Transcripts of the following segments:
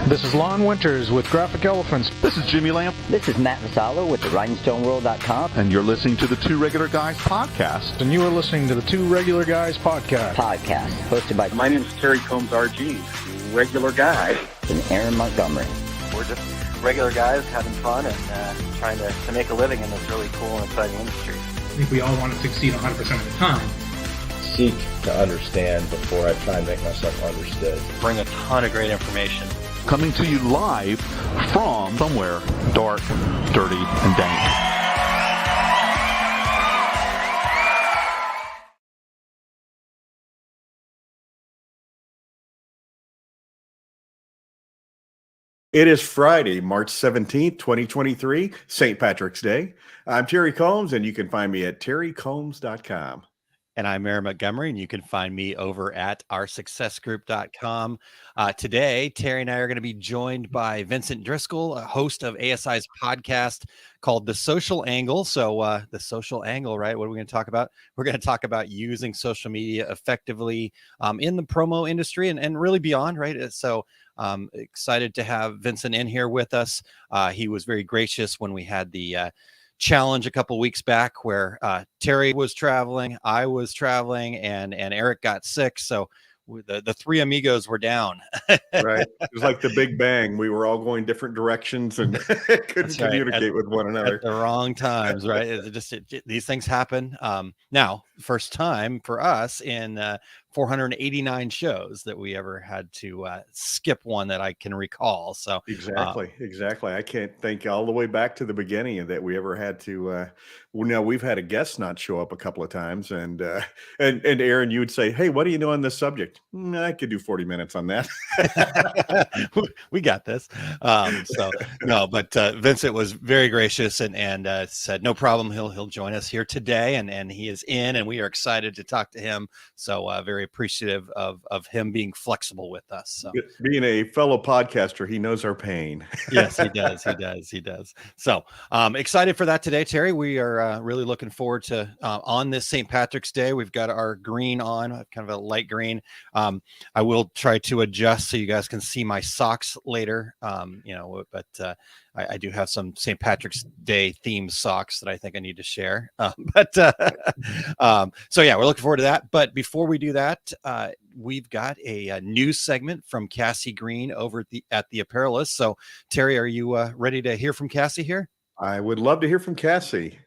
This is Lon Winters with Graphic Elephants. This is Jimmy Lamp. This is Matt Vassallo with the RhinestoneWorld.com. And you're listening to the Two Regular Guys podcast. And you are listening to the Two Regular Guys podcast. Hosted by... My name is Terry Combs, RG, regular guy. And Aaron Montgomery. We're just regular guys having fun and trying to make a living in this really cool and exciting industry. I think we all want to succeed 100% of the time. Seek to understand before I try and make myself understood. Bring a ton of great information. Coming to you live from somewhere dark, dirty, and dank. It is Friday, March 17th, 2023, St. Patrick's Day. I'm Terry Combs, and you can find me at terrycombs.com. And I'm Aaron Montgomery, and you can find me over at oursuccessgroup.com. Today, Terry and I are going to be joined by Vincent Driscoll, a host of ASI's podcast called The Social Angle. So The Social Angle, right? What are we going to talk about? We're going to talk about using social media effectively in the promo industry and really beyond, right? So excited to have Vincent in here with us. He was very gracious when we had the challenge a couple weeks back where Terry was traveling, I was traveling, and Eric got sick. So the three amigos were down. Right. It was like the Big Bang. We were all going different directions and couldn't communicate with one another. At the wrong times, right? These things happen. Now, first time for us in 489 shows that we ever had to skip one that I can recall. So exactly. I can't think all the way back to the beginning that we ever had to. We've had a guest not show up a couple of times, and Aaron, you would say, "Hey, what do you know on this subject?" I could do 40 minutes on that. We got this. But Vincent was very gracious and said no problem. He'll join us here today, and he is in, and we are excited to talk to him. So very appreciative of him being flexible with us. So being a fellow podcaster, he knows our pain. Yes, he does. He does. So excited for that today, Terry. We are really looking forward to on this St. Patrick's Day. We've got our green on, kind of a light green. I will try to adjust so you guys can see my socks later. But I do have some St. Patrick's Day themed socks that I think I need to share. So yeah, we're looking forward to that. But before we do that, we've got a news segment from Cassie Green over at the Apparelist. So Terry, are you ready to hear from Cassie here? I would love to hear from Cassie.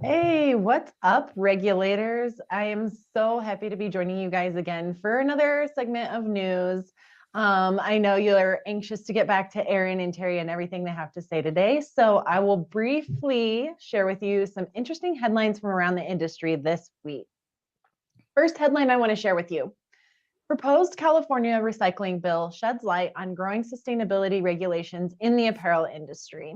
Hey, what's up, regulators? I am so happy to be joining you guys again for another segment of news. I know you're anxious to get back to Aaron and Terry and everything they have to say today, so I will briefly share with you some interesting headlines from around the industry this week. First headline I want to share with you. Proposed California recycling bill sheds light on growing sustainability regulations in the apparel industry.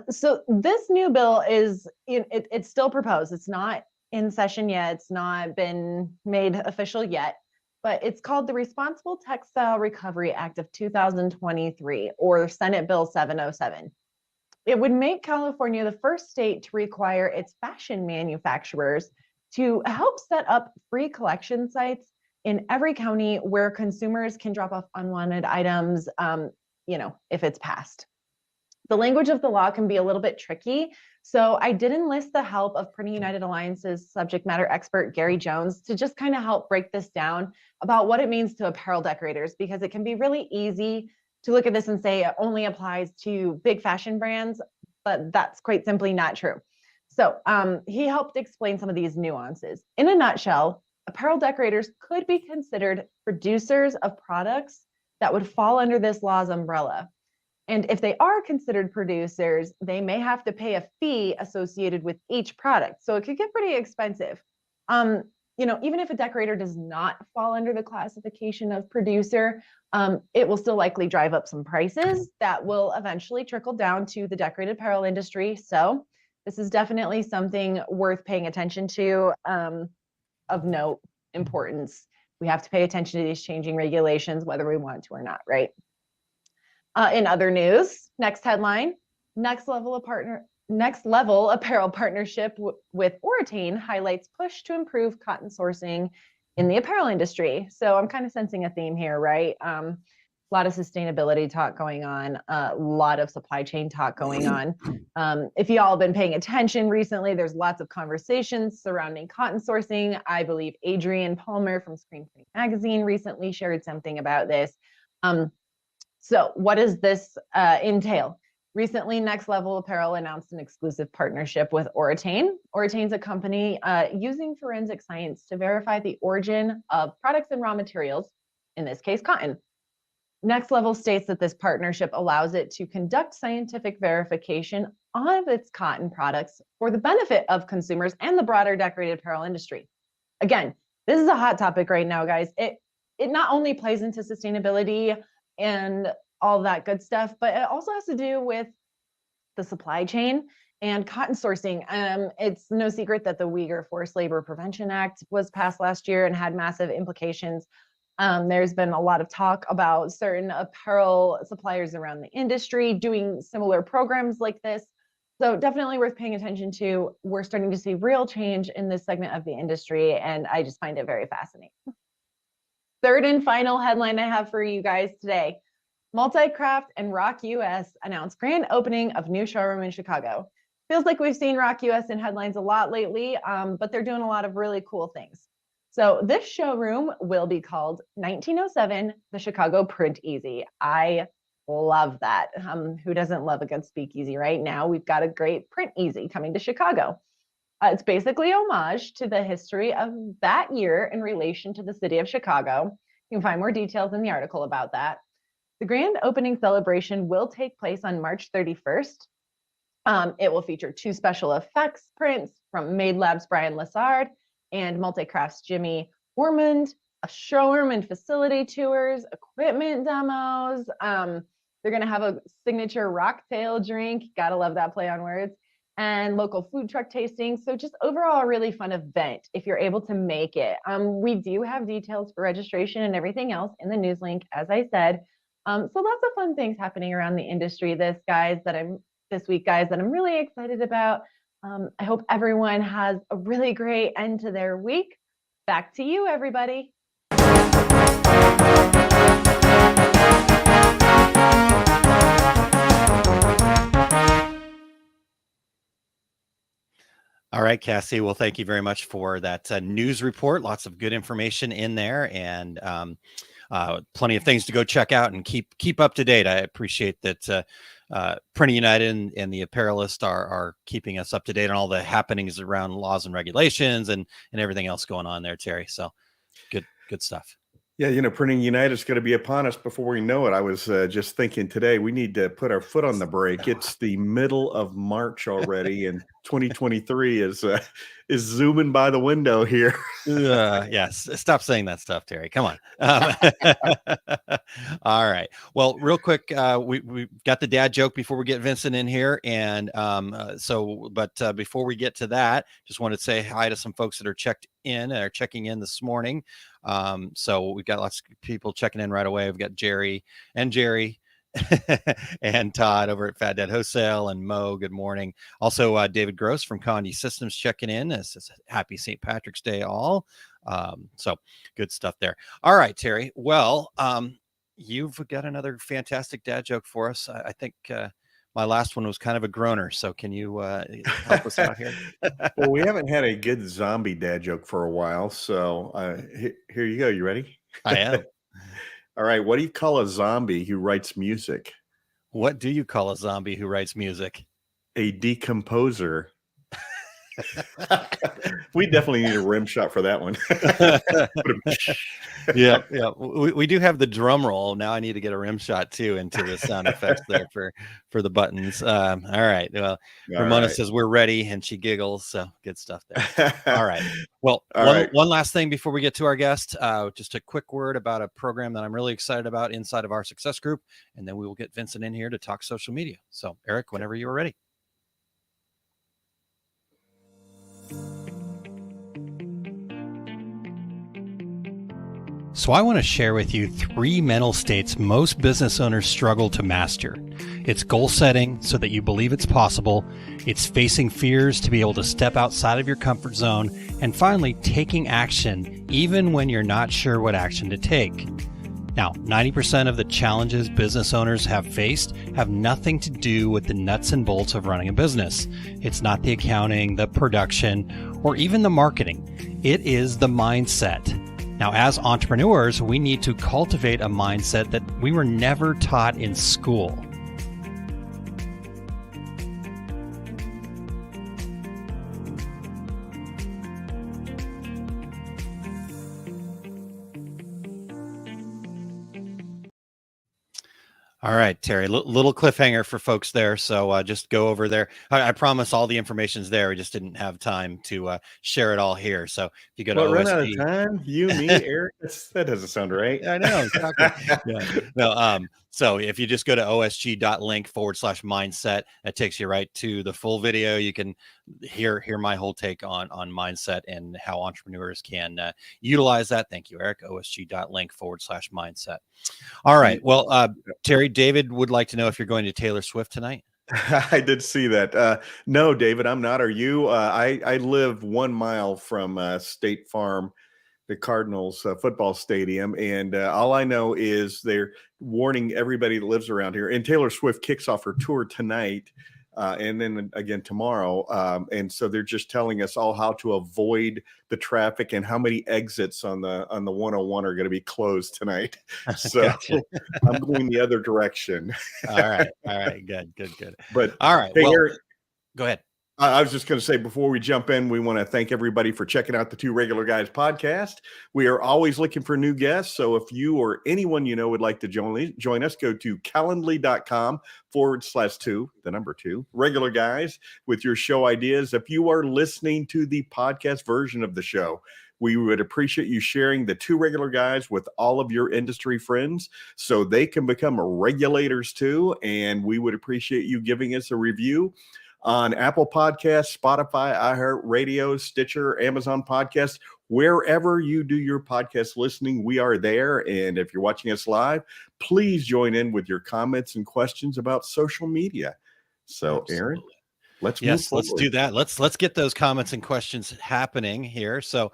So this new bill it's still proposed. It's not in session yet. It's not been made official yet, but it's called the Responsible Textile Recovery Act of 2023, or Senate Bill 707. It would make California the first state to require its fashion manufacturers to help set up free collection sites in every county where consumers can drop off unwanted items, if it's passed. The language of the law can be a little bit tricky, so I did enlist the help of Printing United Alliance's subject matter expert, Gary Jones, to just kind of help break this down about what it means to apparel decorators, because it can be really easy to look at this and say it only applies to big fashion brands, but that's quite simply not true. So he helped explain some of these nuances. In a nutshell, apparel decorators could be considered producers of products that would fall under this law's umbrella. And if they are considered producers, they may have to pay a fee associated with each product. So it could get pretty expensive. Even if a decorator does not fall under the classification of producer, it will still likely drive up some prices that will eventually trickle down to the decorated apparel industry. So this is definitely something worth paying attention to, of note, importance. We have to pay attention to these changing regulations, whether we want to or not, right? In other news, next headline, next level Next Level apparel partnership with Oratane highlights push to improve cotton sourcing in the apparel industry. So I'm kind of sensing a theme here, right? A lot of sustainability talk going on, a lot of supply chain talk going on. If you all have been paying attention recently, there's lots of conversations surrounding cotton sourcing. I believe Adrian Palmer from Screen Printing Magazine recently shared something about this. So what does this entail? Recently, Next Level Apparel announced an exclusive partnership with Oratane. Oratane's a company using forensic science to verify the origin of products and raw materials, in this case, cotton. Next Level states that this partnership allows it to conduct scientific verification of its cotton products for the benefit of consumers and the broader decorated apparel industry. Again, this is a hot topic right now, guys. It not only plays into sustainability and all that good stuff, but it also has to do with the supply chain and cotton sourcing. It's no secret that the Uyghur Forced Labor Prevention Act was passed last year and had massive implications. There's been a lot of talk about certain apparel suppliers around the industry doing similar programs like this. So definitely worth paying attention to. We're starting to see real change in this segment of the industry, and I just find it very fascinating. Third and final headline I have for you guys today. Multicraft and Rock US announced grand opening of new showroom in Chicago. Feels like we've seen Rock US in headlines a lot lately, but they're doing a lot of really cool things. So this showroom will be called 1907, the Chicago Print Easy. I love that. Who doesn't love a good speakeasy right now? We've got a great Print Easy coming to Chicago. It's basically homage to the history of that year in relation to the city of Chicago. You can find more details in the article about that. The grand opening celebration will take place on March 31st. It will feature 2 special effects prints from Made Lab's Brian Lassard and Multicraft's Jimmy Ormond, a showroom and facility tours, equipment demos. They're going to have a signature rocktail drink. Gotta love that play on words. And local food truck tasting. So just overall a really fun event if you're able to make it. We do have details for registration and everything else in the news link, as I said. So lots of fun things happening around the industry this week, guys, that I'm really excited about. I hope everyone has a really great end to their week. Back to you, everybody. All right, Cassie. Well, thank you very much for that news report. Lots of good information in there, and plenty of things to go check out and keep up to date. I appreciate that Printing United and the Apparelist are keeping us up to date on all the happenings around laws and regulations and everything else going on there, Terry. So good stuff. Yeah, Printing United is going to be upon us before we know it. I was just thinking today we need to put our foot on the brake. It's the middle of March already, and 2023 is zooming by the window here. Yes, stop saying that stuff, Terry. Come on. All right. Well, real quick, we got the dad joke before we get Vincent in here, and before we get to that, just wanted to say hi to some folks that are checking in this morning. So we've got lots of people checking in right away. We've got Jerry and Todd over at Fat Dad Wholesale, and Mo, good morning. Also, David Gross from Condi Systems checking in. This is happy St. Patrick's Day all. So good stuff there. All right, Terry. Well, you've got another fantastic dad joke for us. I think my last one was kind of a groaner. So can you help us out here? Well, we haven't had a good zombie dad joke for a while. So here you go. You ready? I am. All right. What do you call a zombie who writes music? What do you call a zombie who writes music? A decomposer. We definitely need a rim shot for that one. Yeah. We do have the drum roll. Now I need to get a rim shot too into the sound effects there for the buttons. All right. Well, Ramona says we're ready, and she giggles. So good stuff there. All right. Well, one last thing before we get to our guest. Just a quick word about a program that I'm really excited about inside of our success group, and then we will get Vincent in here to talk social media. So, Eric, whenever you are ready. So I want to share with you 3 mental states most business owners struggle to master. It's goal setting so that you believe it's possible. It's facing fears to be able to step outside of your comfort zone. And finally, taking action even when you're not sure what action to take. Now, 90% of the challenges business owners have faced have nothing to do with the nuts and bolts of running a business. It's not the accounting, the production, or even the marketing. It is the mindset. Now, as entrepreneurs, we need to cultivate a mindset that we were never taught in school. All right, Terry, little cliffhanger for folks there. So just go over there. I promise all the information's there. We just didn't have time to share it all here. So if you go to run out of OSG, time? You, me, Eric? That doesn't sound right. I know, exactly. Yeah. No, so if you just go to osg.link/mindset, that takes you right to the full video. You can hear my whole take on mindset and how entrepreneurs can utilize that. Thank you, Eric. osg.link/mindset. All right. Well, Terry, David would like to know if you're going to Taylor Swift tonight. I did see that. No, David, I'm not. Are you? I live 1 mile from State Farm, the Cardinals football stadium, and all I know is they're warning everybody that lives around here. And Taylor Swift kicks off her tour tonight, and then again tomorrow. And so they're just telling us all how to avoid the traffic and how many exits on the 101 are going to be closed tonight. So Gotcha. I'm going the other direction. All right. Good. But All right. hey, Well, Eric, go ahead. I was just going to say, before we jump in, we want to thank everybody for checking out the Two Regular Guys podcast. We are always looking for new guests. So if you or anyone you know would like to join us, go to calendly.com/2 regular guys with your show ideas. If you are listening to the podcast version of the show, we would appreciate you sharing the Two Regular Guys with all of your industry friends so they can become regulators too. And we would appreciate you giving us a review on Apple Podcasts, Spotify, iHeartRadio, Stitcher, Amazon Podcasts, wherever you do your podcast listening, we are there. And if you're watching us live, please join in with your comments and questions about social media. So, Absolutely. Aaron, let's do that. Let's get those comments and questions happening here. So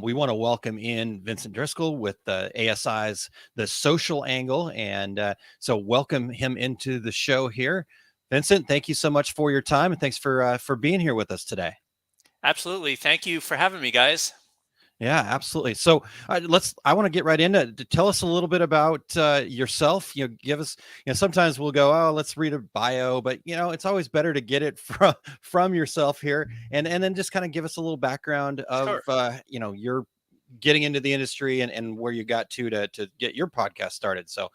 we want to welcome in Vincent Driscoll with the ASI's The Social Angle. And so welcome him into the show here. Vincent, thank you so much for your time, and thanks for being here with us today. Absolutely. Thank you for having me, guys. Yeah, absolutely. So I want to get right into it. Tell us a little bit about yourself. Give us, sometimes we'll go, oh, let's read a bio, but it's always better to get it from yourself here. And then just kind of give us a little background of, Sure. Your getting into the industry and where you got to get your podcast started. So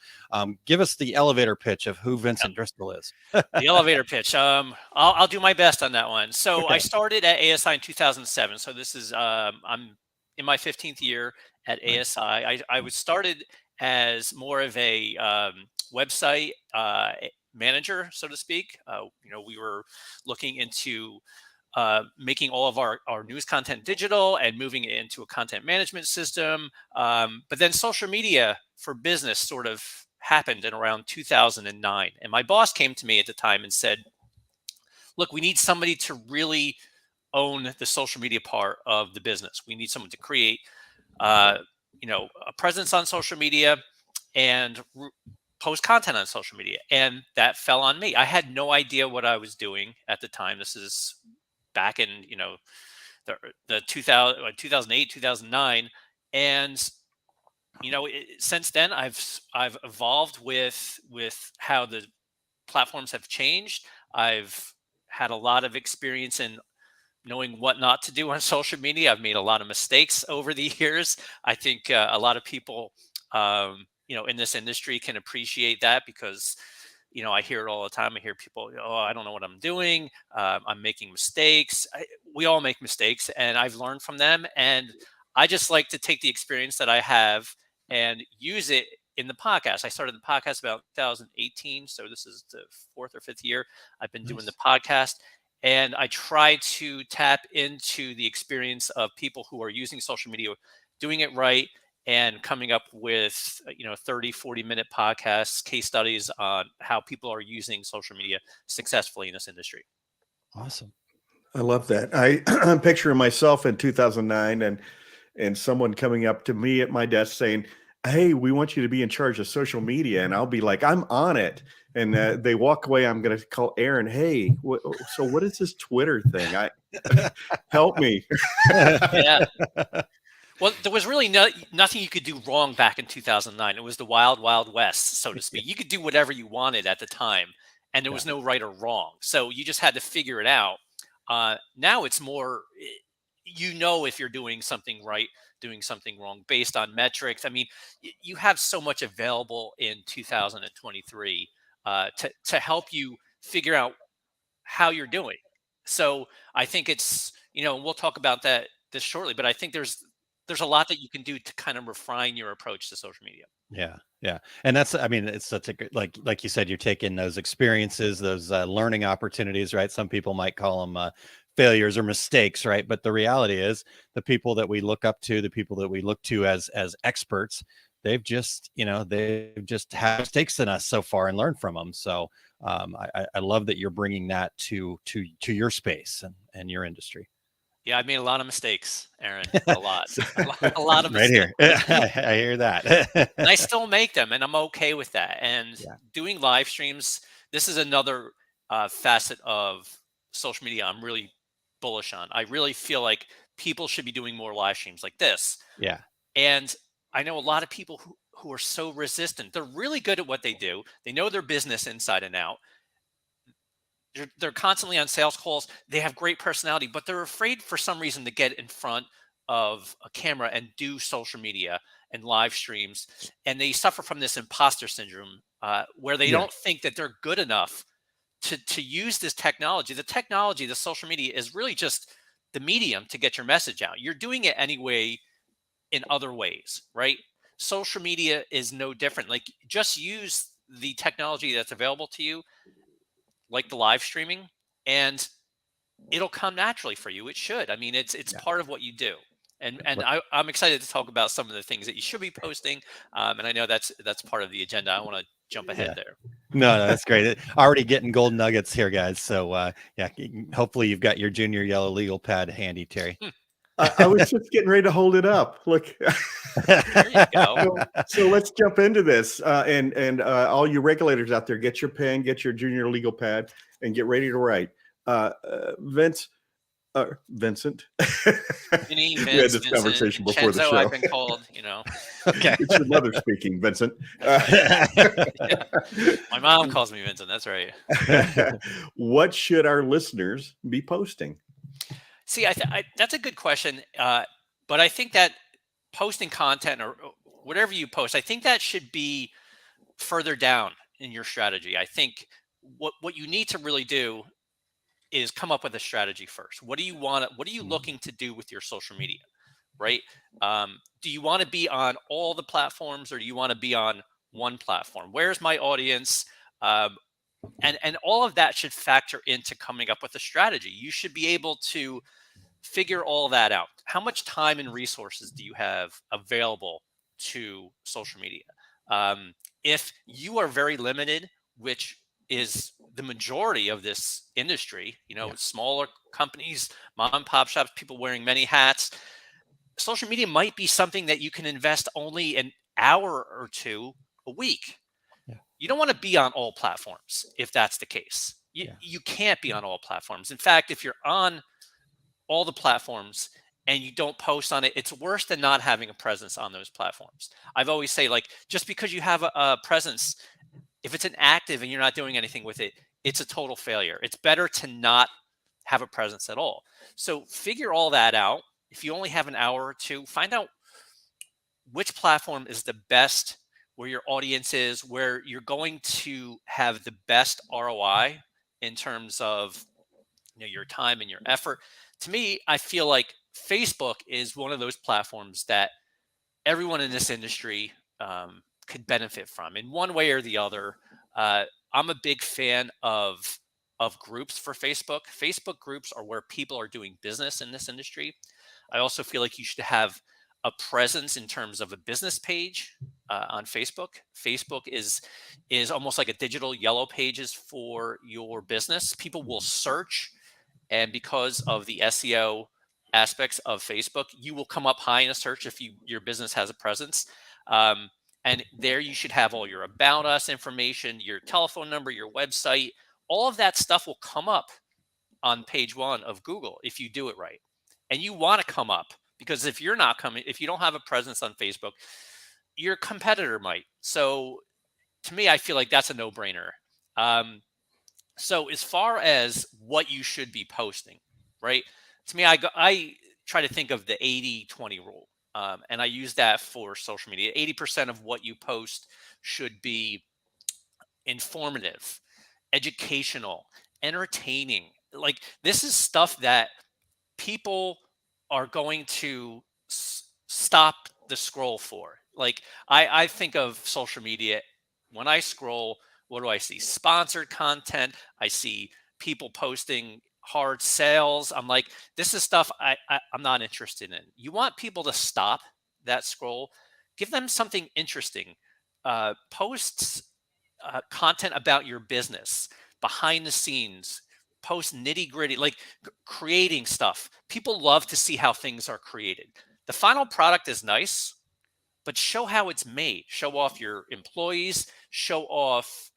give us the elevator pitch of who Vincent Driscoll is. The elevator pitch. I'll do my best on that one. So I started at ASI in 2007. So this is, I'm in my 15th year at ASI. I was started as more of a website manager, so to speak. We were looking into making all of our news content digital and moving it into a content management system. But then social media for business sort of happened in around 2009. And my boss came to me at the time and said, look, we need somebody to really own the social media part of the business. We need someone to create, a presence on social media and post content on social media. And that fell on me. I had no idea what I was doing at the time. This is back in, the 2008, 2009. And, since then I've evolved with how the platforms have changed. I've had a lot of experience in knowing what not to do on social media. I've made a lot of mistakes over the years. I think a lot of people, in this industry can appreciate that because, I hear it all the time. I hear people, oh, I don't know what I'm doing. I'm making mistakes. We all make mistakes, and I've learned from them. And I just like to take the experience that I have and use it in the podcast. I started the podcast about 2018. So this is the 4th or 5th year I've been doing the podcast. And I try to tap into the experience of people who are using social media, doing it right, and coming up with 30, 40-minute podcasts, case studies on how people are using social media successfully in this industry. Awesome. I love that. I'm picturing myself in 2009 and someone coming up to me at my desk saying, "Hey, we want you to be in charge of social media." And I'll be like, "I'm on it." And they walk away. I'm going to call Aaron. "Hey, so what is this Twitter thing? Help me." Yeah. Well, there was really nothing you could do wrong back in 2009. It was the wild, wild west, so to speak. You could do whatever you wanted at the time, and there was no right or wrong. So you just had to figure it out. Now it's more, if you're doing something right, doing something wrong based on metrics. I mean, you have so much available in 2023 to help you figure out how you're doing. So I think it's, we'll talk about this shortly, but I think there's a lot that you can do to kind of refine your approach to social media. Yeah, yeah, and I mean, it's such a good, like you said, you're taking those experiences, those learning opportunities, right? Some people might call them failures or mistakes, right? But the reality is, the people that we look up to, the people that we look to as experts, they've just had mistakes in us so far and learned from them. So I love that you're bringing that to your space and your industry. Yeah, I've made a lot of mistakes, Aaron. A lot, a lot of right mistakes. Here. I hear that. And I still make them, and I'm okay with that. And doing live streams, this is another facet of social media I'm really bullish on. I really feel like people should be doing more live streams like this. Yeah. And I know a lot of people who are so resistant. They're really good at what they do. They know their business inside and out. They're constantly on sales calls. They have great personality, but they're afraid for some reason to get in front of a camera and do social media and live streams. And they suffer from this imposter syndrome where they don't think that they're good enough to use this technology. The social media is really just the medium to get your message out. You're doing it anyway in other ways, right? Social media is no different. Like, just use the technology that's available to you, like the live streaming, and it'll come naturally for you. It should. I mean, it's part of what you do. And I'm excited to talk about some of the things that you should be posting. And I know that's part of the agenda. I want to jump ahead there. No, that's great. Already getting gold nuggets here, guys. So hopefully you've got your junior yellow legal pad handy, Terry. I was just getting ready to hold it up. Look, there you go. So let's jump into this. And all you regulators out there, get your pen, get your junior legal pad, and get ready to write. Vincent. Vinny, we had this conversation before the show. I've been called, Okay. It's your mother speaking, Vincent. My mom calls me Vincent. That's right. What should our listeners be posting? See, that's a good question. But I think that posting content or whatever you post, I think that should be further down in your strategy. I think what you need to really do is come up with a strategy first. What do you want? What are you looking to do with your social media, right? Do you want to be on all the platforms, or do you want to be on one platform? Where's my audience? And all of that should factor into coming up with a strategy. You should be able to figure all that out. How much time and resources do you have available to social media? If you are very limited, which is the majority of this industry, smaller companies, mom and pop shops, people wearing many hats, social media might be something that you can invest only an hour or two a week. You don't want to be on all platforms if that's the case. You can't be on all platforms. In fact, if you're on all the platforms and you don't post on it, it's worse than not having a presence on those platforms. I've always say, like, just because you have a presence, if it's inactive and you're not doing anything with it, it's a total failure. It's better to not have a presence at all. So figure all that out. If you only have an hour or two, find out which platform is the best, where your audience is, where you're going to have the best ROI in terms of your time and your effort. To me, I feel like Facebook is one of those platforms that everyone in this industry could benefit from in one way or the other. I'm a big fan of groups for Facebook. Facebook groups are where people are doing business in this industry. I also feel like you should have a presence in terms of a business page on Facebook. Facebook is almost like a digital yellow pages for your business. People will search, and because of the SEO aspects of Facebook, you will come up high in a search if your business has a presence. And there you should have all your about us information, your telephone number, your website. All of that stuff will come up on page one of Google if you do it right. And you want to come up, because if you don't have a presence on Facebook, your competitor might. So to me, I feel like that's a no-brainer. So as far as what you should be posting, right? To me, I try to think of the 80-20 rule. And I use that for social media. 80% of what you post should be informative, educational, entertaining. Like, this is stuff that people are going to stop the scroll for. Like, I think of social media when I scroll. What do I see? Sponsored content. I see people posting hard sales. I'm like, this is stuff I'm not interested in. You want people to stop that scroll. Give them something interesting. Posts content about your business, behind the scenes, post nitty gritty, like creating stuff. People love to see how things are created. The final product is nice, but show how it's made. Show off your employees. Show off,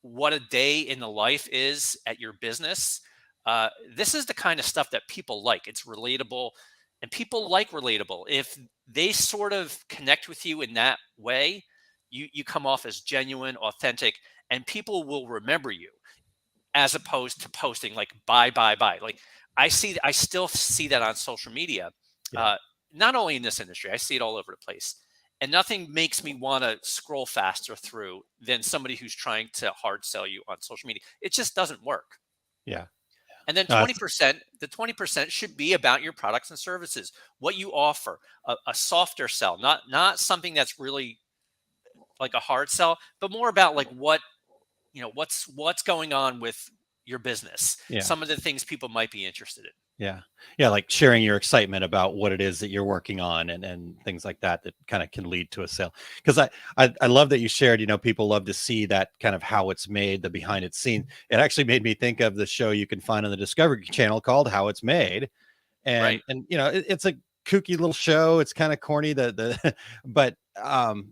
what a day in the life is at your business. This is the kind of stuff that people like. It's relatable, and people like relatable. If they sort of connect with you in that way, you come off as genuine, authentic, and people will remember you, as opposed to posting like buy. Like, I still see that on social media. Yeah. Not only in this industry, I see it all over the place. And nothing makes me want to scroll faster through than somebody who's trying to hard sell you on social media. It just doesn't work. Yeah. And then 20%, the 20% should be about your products and services, what you offer, a softer sell, not something that's really like a hard sell, but more about like what's going on with your business. Yeah. Some of the things people might be interested in. Yeah. Yeah. Like sharing your excitement about what it is that you're working on and things like that kind of can lead to a sale. Because I love that you shared, people love to see that kind of how it's made, the behind its scene. It actually made me think of the show you can find on the Discovery Channel called How It's Made. And, Right. and it's a kooky little show. It's kind of corny, but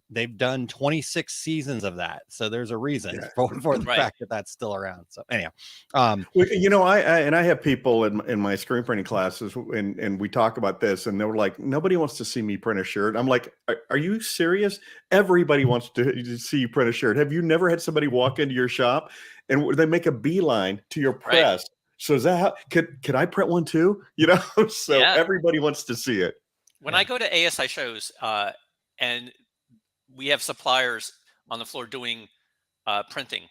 they've done 26 seasons of that. So there's a reason for the Right. fact that that's still around. So anyhow, I have people in my screen printing classes, and we talk about this, and they're like, nobody wants to see me print a shirt. I'm like, are you serious? Everybody wants to see you print a shirt. Have you never had somebody walk into your shop and they make a beeline to your press? Right. So is that how could I print one too? So everybody wants to see it. When I go to ASI shows, and we have suppliers on the floor doing printing,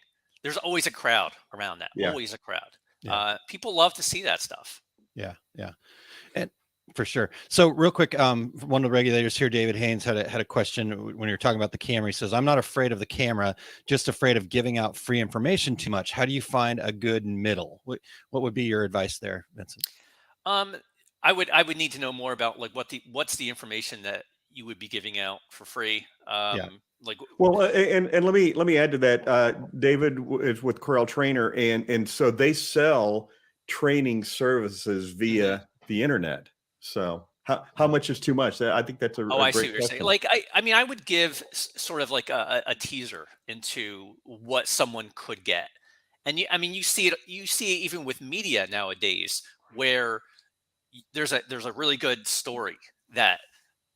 there's always a crowd around that. Yeah. Always a crowd. Yeah. People love to see that stuff. Yeah. And for sure. So real quick, one of the regulators here, David Haynes, had a question when you're talking about the camera. He says, I'm not afraid of the camera, just afraid of giving out free information too much. How do you find a good middle? What would be your advice there, Vincent? I would need to know more about like what's the information that you would be giving out for free. Well, and let me add to that. David is with Corel Trainer, and so they sell training services via the internet. So how much is too much? I think that's a I great see what you're question. saying. Like, I would give sort of like a teaser into what someone could get. And you see it even with media nowadays, where there's a really good story that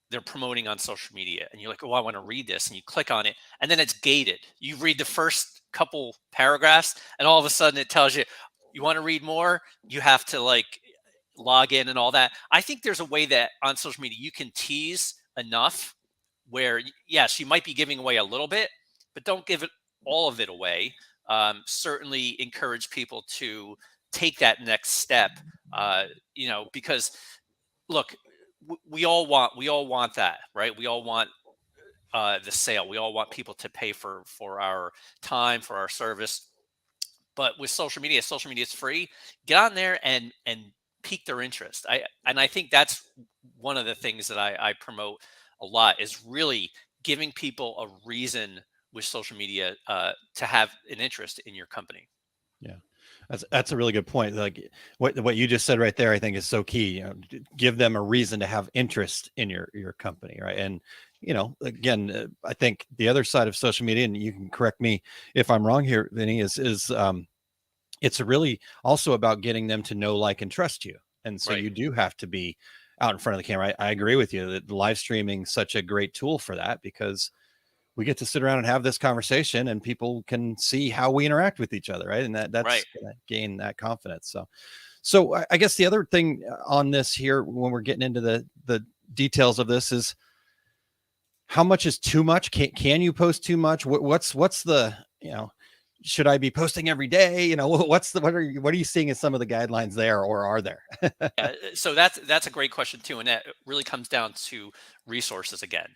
they're promoting on social media, and you're like, oh, I want to read this, and you click on it, and then it's gated. You read the first couple paragraphs, and all of a sudden it tells you want to read more, you have to like log in and all that. I think there's a way that on social media you can tease enough where, yes, you might be giving away a little bit, but don't give it all of it away. Certainly encourage people to take that next step, because look, we all want that, right? We all want the sale. We all want people to pay for our time, for our service. But with social media is free. Get on there and pique their interest. I think that's one of the things that I promote a lot is really giving people a reason with social media to have an interest in your company. Yeah, that's a really good point. Like what you just said right there, I think is so key. Give them a reason to have interest in your company, right? And again, I think the other side of social media, and you can correct me if I'm wrong here, Vinny, is it's really also about getting them to know, like, and trust you. And so Right. you do have to be out in front of the camera. I agree with you that live streaming is such a great tool for that, because we get to sit around and have this conversation and people can see how we interact with each other. Right. And that's Right. going to gain that confidence. So I guess the other thing on this here, when we're getting into the details of this, is how much is too much? Can you post too much? What's the, should I be posting every day? What are you seeing as some of the guidelines there, or are there? So that's a great question too. And that really comes down to resources again.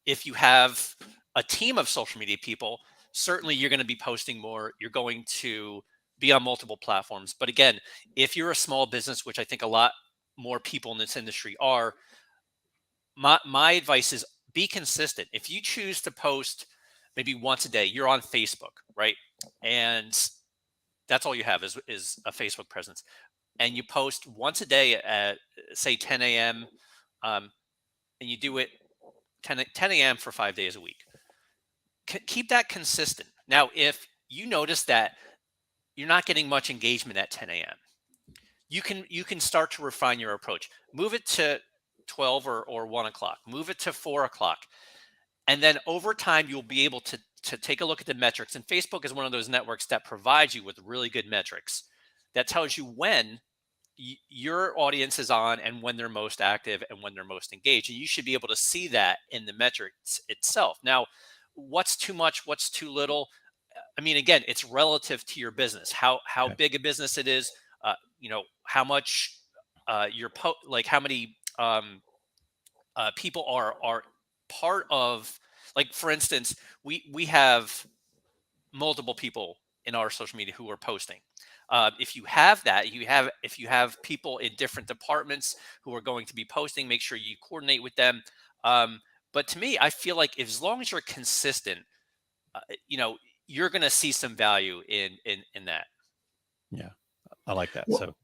If you have a team of social media people, certainly you're going to be posting more. You're going to be on multiple platforms. But again, if you're a small business, which I think a lot more people in this industry are, my advice is be consistent. If you choose to post maybe once a day, you're on Facebook, right? And that's all you have is a Facebook presence. And you post once a day at, say, 10 a.m. And you do it 10 a.m. for 5 days a week. Keep that consistent. Now, if you notice that you're not getting much engagement at 10 a.m., you can start to refine your approach. Move it to 12 or 1 o'clock. Move it to 4 o'clock. And then over time, you'll be able to take a look at the metrics. And Facebook is one of those networks that provides you with really good metrics that tells you when your audience is on and when they're most active and when they're most engaged. And you should be able to see that in the metrics itself. Now, what's too much? What's too little? I mean, again, it's relative to your business, how Okay. big a business it is, how much like how many people are part of, like, for instance, we have multiple people in our social media who are posting. If you have that, if you have people in different departments who are going to be posting, make sure you coordinate with them. But to me, I feel like as long as you're consistent, uh, you know, you're going to see some value in that. Yeah, I like that. Well, So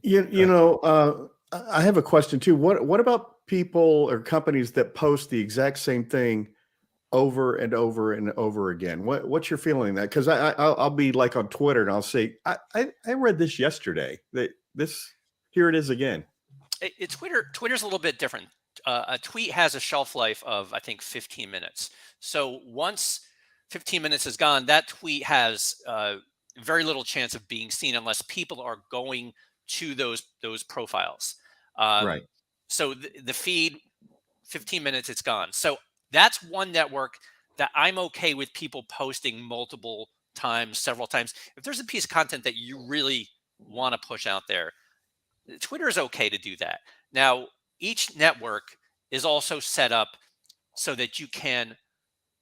you know, I have a question too. What about people or companies that post the exact same thing over and over and over again? What's your feeling on that? Because I'll be like on Twitter and I'll say I read this yesterday. That this here it is again. Twitter's a little bit different. A tweet has a shelf life of, I think, 15 minutes. So once 15 minutes is gone, that tweet has very little chance of being seen unless people are going to those profiles. Right. So the feed, 15 minutes, it's gone. So that's one network that I'm okay with people posting multiple times, several times. If there's a piece of content that you really want to push out there, Twitter is okay to do that. Now, each network is also set up so that you can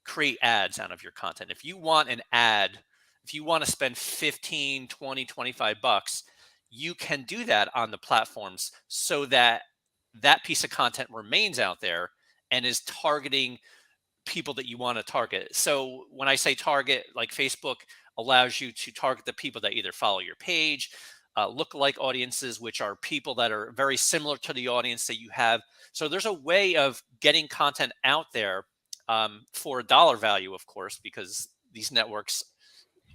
create ads out of your content. If you want an ad, if you want to spend 15, 20, 25 bucks, you can do that on the platforms so that that piece of content remains out there and is targeting people that you want to target. So when I say target, like, Facebook allows you to target the people that either follow your page, lookalike audiences, which are people that are very similar to the audience that you have. So there's a way of getting content out there for a dollar value, of course, because these networks,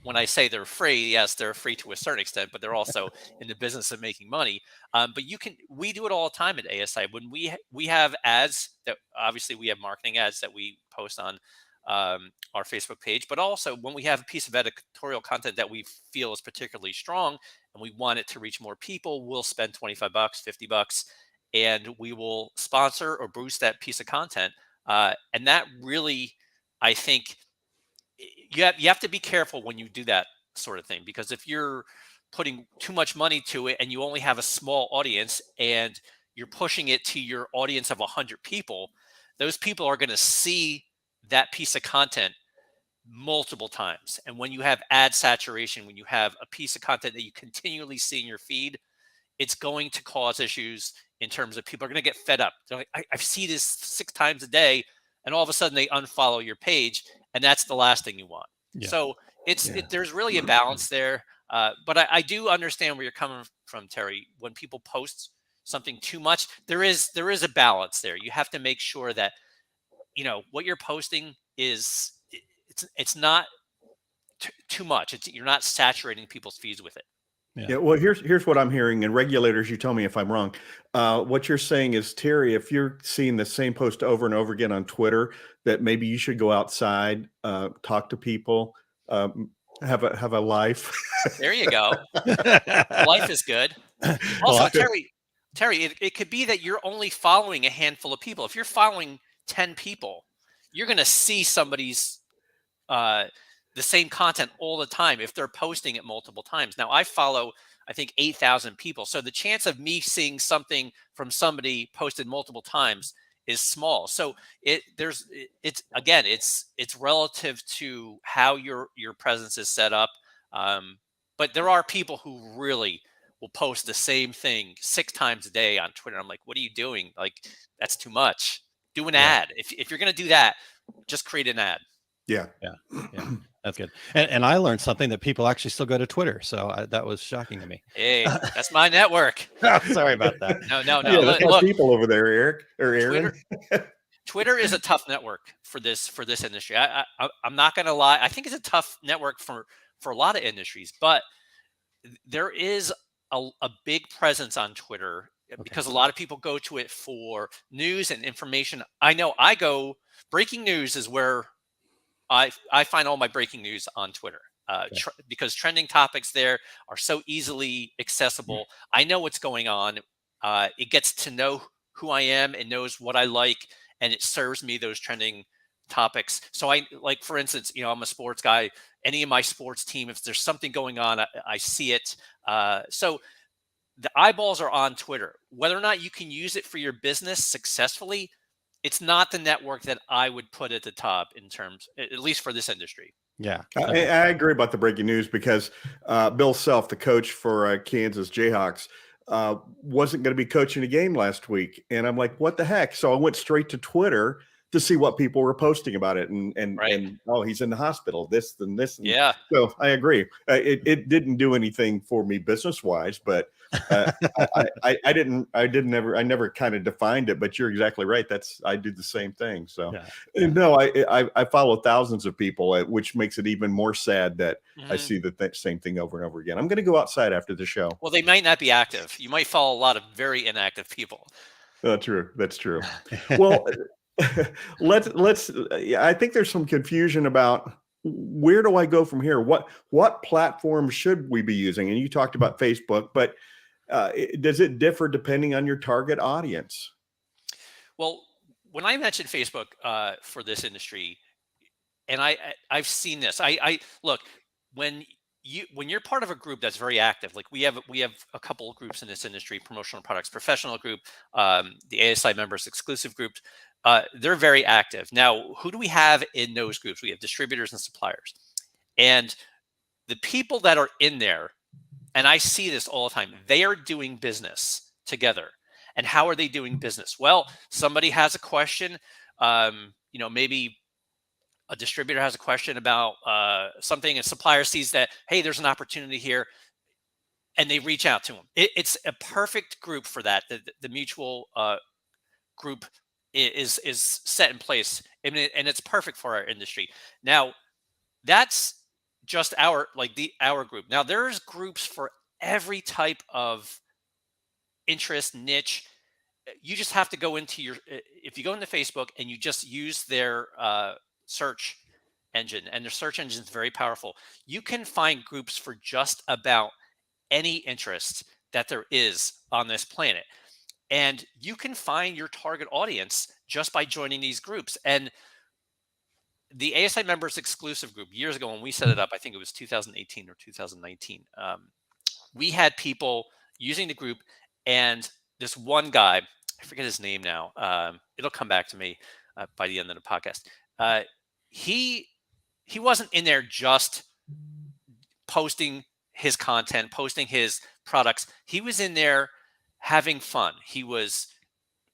when I say they're free, yes, they're free to a certain extent, but they're also in the business of making money. But we do it all the time at ASI. When we have ads that, obviously, we have marketing ads that we post on our Facebook page, but also when we have a piece of editorial content that we feel is particularly strong and we want it to reach more people, we'll spend 25 bucks, 50 bucks, and we will sponsor or boost that piece of content. And that really, I think, you have to be careful when you do that sort of thing, because if you're putting too much money to it and you only have a small audience and you're pushing it to your audience of 100 people, those people are going to see that piece of content multiple times. And when you have ad saturation, when you have a piece of content that you continually see in your feed, it's going to cause issues in terms of people are going to get fed up. They're like, I see this 6 times a day, and all of a sudden they unfollow your page, and that's the last thing you want. Yeah. So there's really a balance there. But I do understand where you're coming from, Terry. When people post something too much, there is a balance there. You have to make sure that what you're posting is it's not too much. You're not saturating people's feeds with it. Yeah. Well, here's what I'm hearing, and regulators, you tell me if I'm wrong. What you're saying is, Terry, if you're seeing the same post over and over again on Twitter, that maybe you should go outside, talk to people, have a life. There you go. Life is good. Also, Terry, it could be that you're only following a handful of people. If you're following 10 people, you're going to see somebody's the same content all the time if they're posting it multiple times. Now, I follow, I think, 8,000 people. So the chance of me seeing something from somebody posted multiple times is small. So it's relative to how your presence is set up. But there are people who really will post the same thing 6 times a day on Twitter. I'm like, what are you doing? Like, that's too much. Do an ad. If you're going to do that, just create an ad. Yeah. That's good. And I learned something that people actually still go to Twitter. So that was shocking to me. Hey, that's my network. Sorry about that. No. Yeah, look, people over there, Eric or Aaron. Twitter is a tough network for this industry. I'm not going to lie. I think it's a tough network for a lot of industries, but there is a big presence on Twitter because a lot of people go to it for news and information. I know breaking news is where I find all my breaking news on Twitter because trending topics there are so easily accessible. I know what's going on. It gets to know who I am and knows what I like, and it serves me those trending topics. So for instance, I'm a sports guy. Any of my sports team, if there's something going on, I see it. So the eyeballs are on Twitter. Whether or not you can use it for your business successfully, it's not the network that I would put at the top in terms, at least for this industry. Yeah. I agree about the breaking news because Bill Self, the coach for Kansas Jayhawks, wasn't going to be coaching a game last week. And I'm like, what the heck? So I went straight to Twitter to see what people were posting about it. And oh, he's in the hospital, this and this. And yeah. So I agree. It didn't do anything for me business wise, but I never kind of defined it, but you're exactly right. I do the same thing. So no, I follow thousands of people, which makes it even more sad that I see the same thing over and over again. I'm going to go outside after the show. Well, they might not be active. You might follow a lot of very inactive people. True. That's true. Well, let's I think there's some confusion about where do I go from here? What platform should we be using? And you talked about Facebook, but does it differ depending on your target audience? Well, when I mentioned Facebook for this industry, and I've seen this, I look, when you're part of a group that's very active, like we have a couple of groups in this industry, promotional products professional group, the ASI members exclusive group, they're very active. Now, who do we have in those groups? We have distributors and suppliers, and the people that are in there, and I see this all the time, they are doing business together. And how are they doing business? Well, somebody has a question, maybe a distributor has a question about something, and supplier sees that, hey, there's an opportunity here, and they reach out to them. It's a perfect group for that. The mutual group is set in place, and it's perfect for our industry. Now, that's just our group. Now, there's groups for every type of interest niche. You just have to go into if you go into Facebook and you just use their search engine, and their search engine is very powerful, you can find groups for just about any interest that there is on this planet. And you can find your target audience just by joining these groups. And the ASI members exclusive group, years ago when we set it up, I think it was 2018 or 2019, we had people using the group, and this one guy, I forget his name now, it'll come back to me by the end of the podcast. He wasn't in there just posting his content, posting his products. He was in there having fun. He was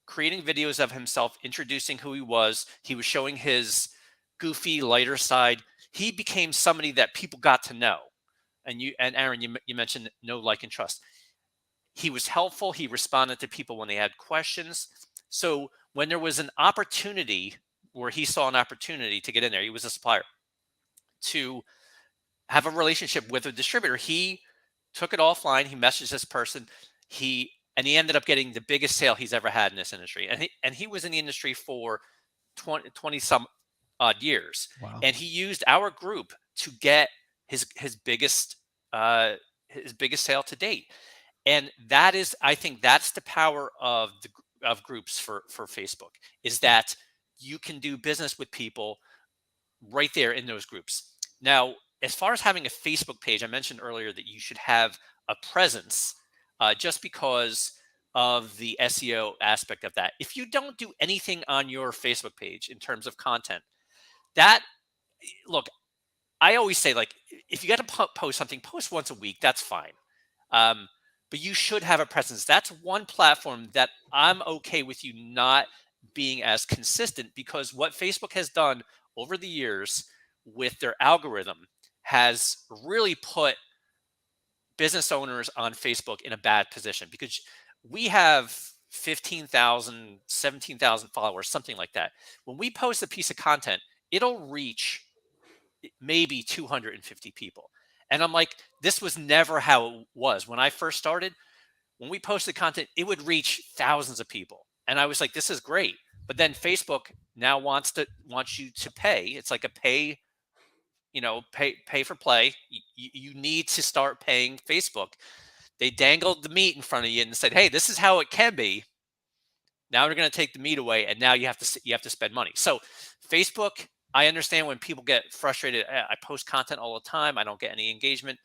creating videos of himself, introducing who he was. He was showing his goofy, lighter side. He became somebody that people got to know. And Aaron, you mentioned know, like, and trust. He was helpful. He responded to people when they had questions. So when there was an opportunity where he saw an opportunity to get in there, he was a supplier, to have a relationship with a distributor, he took it offline. He messaged this person. He ended up getting the biggest sale he's ever had in this industry. And he was in the industry for 20 some odd years. Wow. And he used our group to get his biggest sale to date. And that is, I think that's the power of groups for Facebook, is that you can do business with people right there in those groups. Now, as far as having a Facebook page, I mentioned earlier that you should have a presence, just because of the SEO aspect of that. If you don't do anything on your Facebook page in terms of content, look, I always say, like, if you got to post something, post once a week, that's fine. But you should have a presence. That's one platform that I'm okay with you not being as consistent, because what Facebook has done over the years with their algorithm has really put business owners on Facebook in a bad position, because we have 15,000, 17,000 followers, something like that. When we post a piece of content, it'll reach maybe 250 people. And I'm like, this was never how it was. When I first started, when we posted content, it would reach thousands of people. And I was like, this is great. But then Facebook now wants you to pay. It's like a pay for play. You need to start paying Facebook. They dangled the meat in front of you and said, hey, this is how it can be. Now they're going to take the meat away, and now you have to spend money. So Facebook, I understand when people get frustrated. I post content all the time, I don't get any engagement.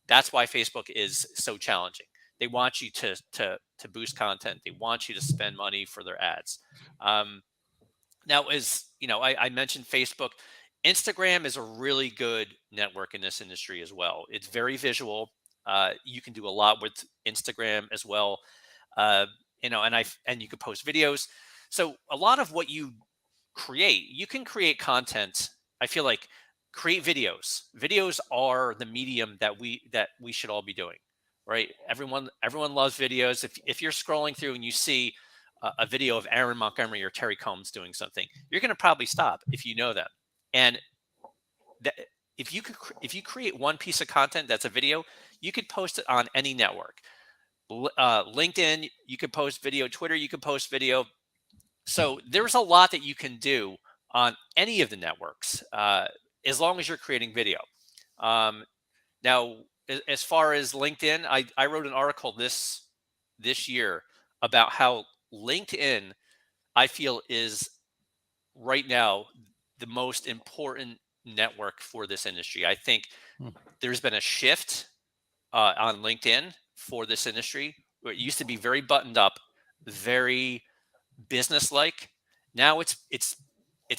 That's why Facebook is so challenging. They want you to boost content. They want you to spend money for their ads. Now, as you know, I mentioned Facebook. Instagram is a really good network in this industry as well. It's very visual. You can do a lot with Instagram as well. And you can post videos. So a lot of what you create, you can create content. I feel like create videos. Videos are the medium that we should all be doing, right? Everyone loves videos. If you're scrolling through and you see a video of Aaron Montgomery or Terry Combs doing something, you're going to probably stop if you know them. And if you create one piece of content that's a video, you could post it on any network. LinkedIn, you could post video. Twitter, you could post video. So there's a lot that you can do on any of the networks, as long as you're creating video. Now, as far as LinkedIn, I wrote an article this year about how LinkedIn, I feel, is right now the most important network for this industry. I think there's been a shift on LinkedIn for this industry, where it used to be very buttoned up, very business-like. Now it's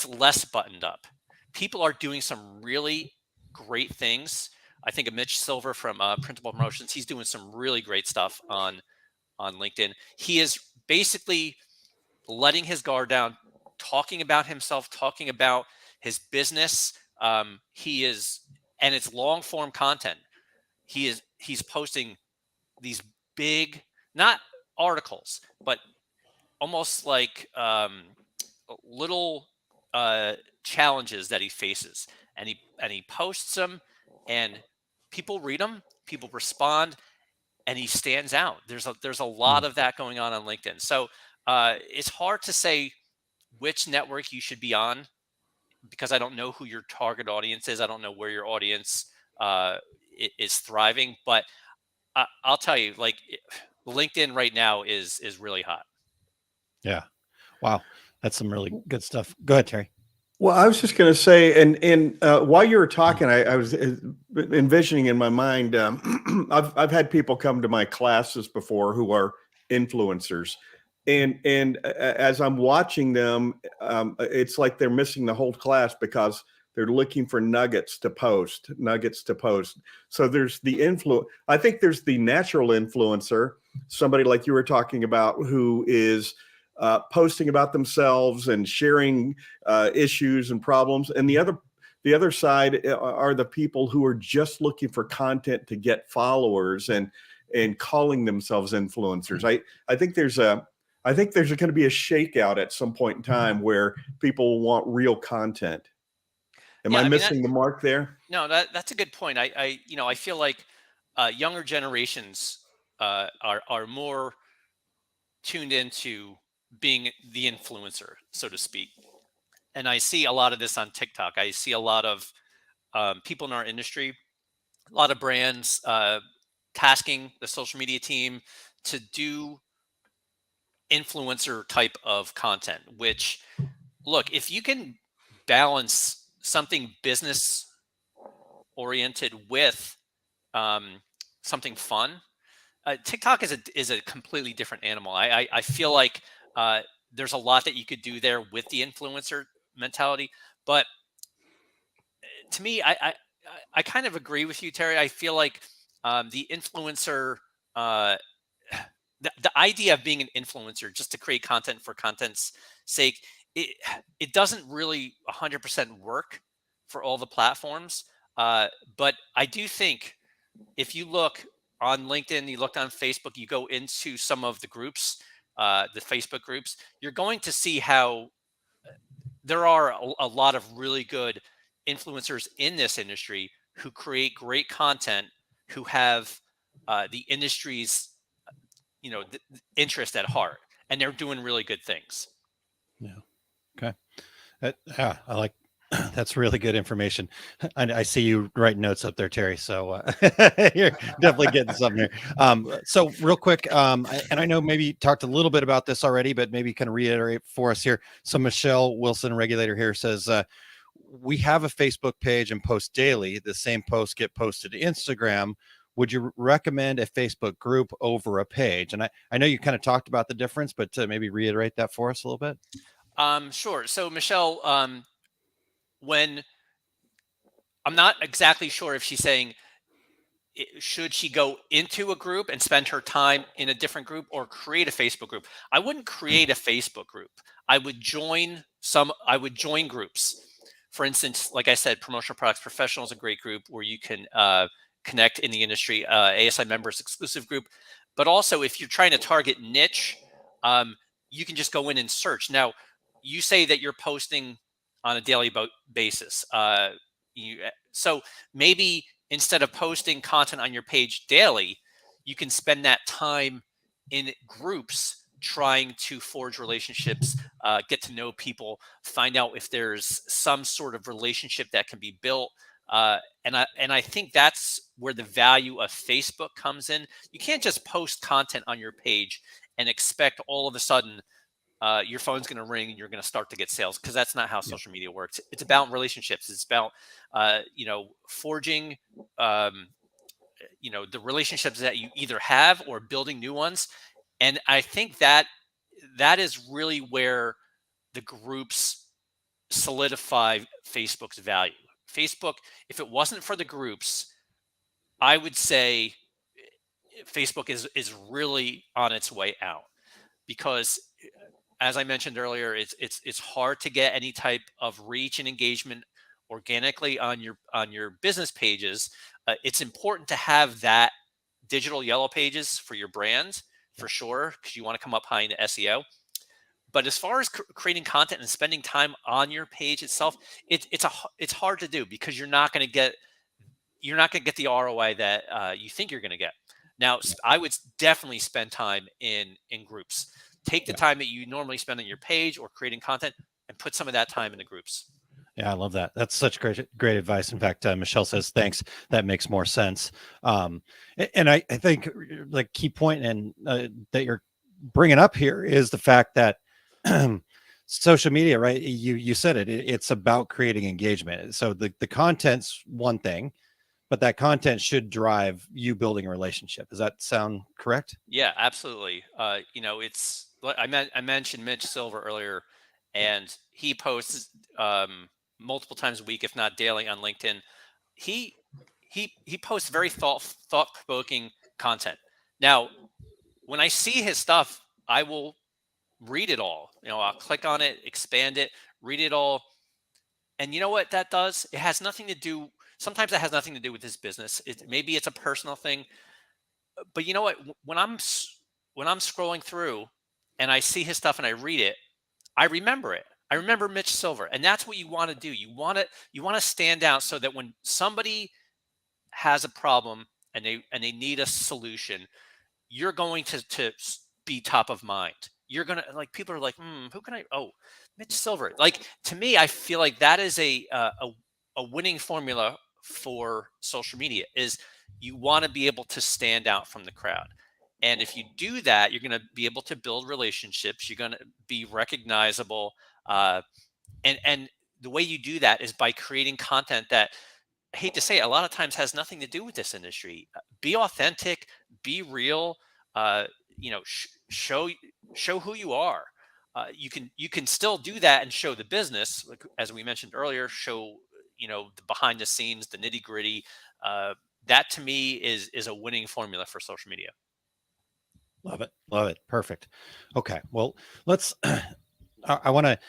less buttoned up. People are doing some really great things. I think of Mitch Silver from Printable Promotions. He's doing some really great stuff on LinkedIn. He is basically letting his guard down, talking about himself, talking about his business. And it's long form content. He's posting these big, not articles, but almost like little challenges that he faces, and he posts them, and people read them, people respond, and he stands out. There's a lot of that going on LinkedIn. So it's hard to say which network you should be on, because I don't know who your target audience is. I don't know where your audience is thriving, but I'll tell you, like, LinkedIn right now is really hot. Yeah. Wow. That's some really good stuff. Go ahead, Terry. Well, I was just going to say, and while you were talking, I was envisioning in my mind, I've had people come to my classes before who are influencers. And as I'm watching them, it's like they're missing the whole class, because They're looking for nuggets to post. So there's the influence. I think there's the natural influencer, somebody like you were talking about, who is posting about themselves and sharing issues and problems. And the other side are the people who are just looking for content to get followers and calling themselves influencers. I think there's going to be a shakeout at some point in time where people want real content. Am I missing the mark there? No, that's a good point. I feel like younger generations are more tuned into being the influencer, so to speak. And I see a lot of this on TikTok. I see a lot of people in our industry, a lot of brands tasking the social media team to do influencer type of content, which, look, if you can balance something business oriented with something fun, TikTok is a completely different animal. I feel like there's a lot that you could do there with the influencer mentality, but to me, I kind of agree with you, Terry. I feel like the influencer, uh, the idea of being an influencer just to create content for content's sake, it doesn't really 100% work for all the platforms. But I do think if you look on LinkedIn, you look on Facebook, you go into some of the groups, the Facebook groups, you're going to see how there are a lot of really good influencers in this industry who create great content, who have the industry's interest at heart, and they're doing really good things. Yeah. Okay. Yeah, I like that's really good information. I see you writing notes up there, Terry. So you're definitely getting something here. So real quick, and I know maybe you talked a little bit about this already, but maybe kind of reiterate for us here. So Michelle Wilson, regulator here, says we have a Facebook page and post daily. The same posts get posted to Instagram. Would you recommend a Facebook group over a page? And I know you kind of talked about the difference, but to maybe reiterate that for us a little bit. Sure. So Michelle, when I'm not exactly sure if she's saying should she go into a group and spend her time in a different group or create a Facebook group. I wouldn't create a Facebook group. I would join groups. For instance, like I said, Promotional Products Professional is a great group where you can connect in the industry, ASI members exclusive group. But also if you're trying to target niche, you can just go in and search. Now, you say that you're posting on a daily basis. So maybe instead of posting content on your page daily, you can spend that time in groups trying to forge relationships, get to know people, find out if there's some sort of relationship that can be built. And I think that's where the value of Facebook comes in. You can't just post content on your page and expect all of a sudden your phone's going to ring and you're going to start to get sales, because that's not how social media works. It's about relationships. It's about forging the relationships that you either have or building new ones. And I think that is really where the groups solidify Facebook's value. Facebook, if it wasn't for the groups, I would say Facebook is really on its way out, because as I mentioned earlier, it's hard to get any type of reach and engagement organically on your business pages. It's important to have that digital yellow pages for your brand for sure, because you want to come up high in the SEO. But as far as creating content and spending time on your page itself, it's hard to do, because you're not going to get the ROI that you think you're going to get. Now, I would definitely spend time in groups. Take the time that you normally spend on your page or creating content and put some of that time in the groups. Yeah, I love that. That's such great advice. In fact, Michelle says, thanks. That makes more sense. And I think like key point and that you're bringing up here is the fact that social media, right? You said it's about creating engagement. So the content's one thing, but that content should drive you building a relationship. Does that sound correct? Yeah, absolutely. I mentioned Mitch Silver earlier, and he posts multiple times a week, if not daily, on LinkedIn. He posts very thought provoking content. Now, when I see his stuff, I will read it all. I'll click on it, expand it, read it all. And you know what that does? It has nothing to do. Sometimes it has nothing to do with his business. Maybe it's a personal thing. But you know what? When I'm scrolling through and I see his stuff and I read it, I remember it. I remember Mitch Silver, and that's what you want to do. You want to stand out so that when somebody has a problem and they need a solution, you're going to be top of mind. You're gonna, like, people are like, who can I? Oh, Mitch Silver. Like, to me, I feel like that is a winning formula for social media. Is you want to be able to stand out from the crowd. And if you do that, you're going to be able to build relationships. You're going to be recognizable. And the way you do that is by creating content that, I hate to say it, a lot of times has nothing to do with this industry. Be authentic, be real, show who you are. You can still do that and show the business, like, as we mentioned earlier, show, the behind the scenes, the nitty gritty. That to me is a winning formula for social media. Love it. Love it. Perfect. Okay. Well, let's, I want to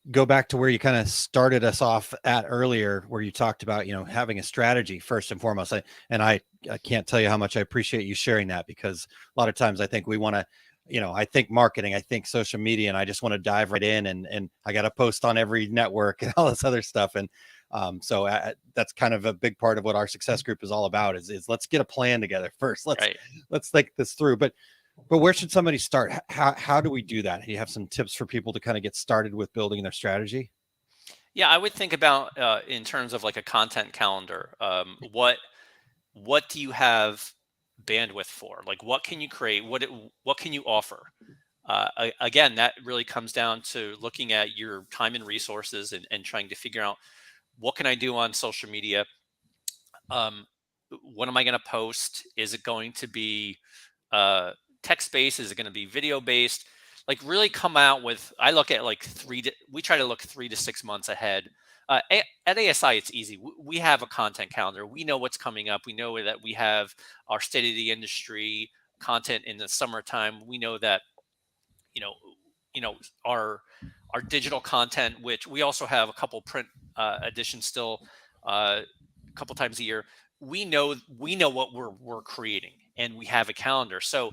go back to where you kind of started us off at earlier, where you talked about, having a strategy first and foremost. I can't tell you how much I appreciate you sharing that, because a lot of times I think we want to, I think marketing, I think social media, and I just want to dive right in and I got to post on every network and all this other stuff. And so that's kind of a big part of what our success group is all about is let's get a plan together first. Let's think this through. But where should somebody start? How do we do that? Do you have some tips for people to kind of get started with building their strategy? Yeah, I would think about, in terms of like a content calendar. What do you have bandwidth for? Like, what can you create? What can you offer? Again, that really comes down to looking at your time and resources and trying to figure out, what can I do on social media? What am I going to post? Is it going to be text based? Is it going to be video based? Like, really come out with, I look at like we try to look 3 to 6 months ahead. At ASI, it's easy. We have a content calendar. We know what's coming up. We know that we have our state of the industry content in the summertime. We know that, our digital content, which we also have a couple print editions still, a couple times a year. We know what we're creating, and we have a calendar. So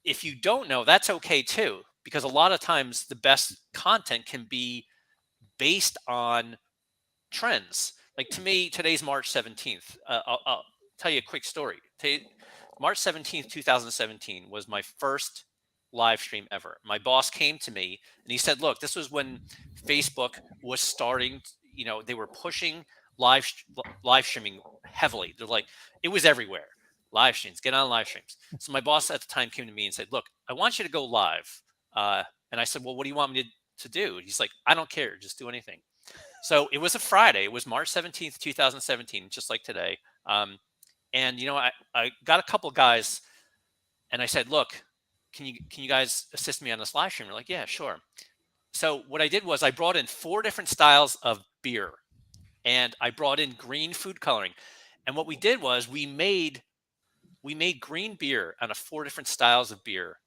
if you don't know, that's okay too, because a lot of times the best content can be based on trends. Like, to me, today's March 17th. I'll tell you a quick story. March 17th, 2017 was my first live stream ever. My boss came to me and he said, look, this was when Facebook was starting, they were pushing live streaming heavily. They're like, it was everywhere. Live streams, get on live streams. So my boss at the time came to me and said, look, I want you to go live. And I said, well, what do you want me to do? He's like, I don't care. Just do anything. So it was a Friday. It was March 17th, 2017, just like today. And, I got a couple guys and I said, look, can you guys assist me on this live stream? They're like, yeah, sure. So what I did was I brought in 4 different styles of beer, and I brought in green food coloring. And what we did was we made green beer out of 4 different styles of beer.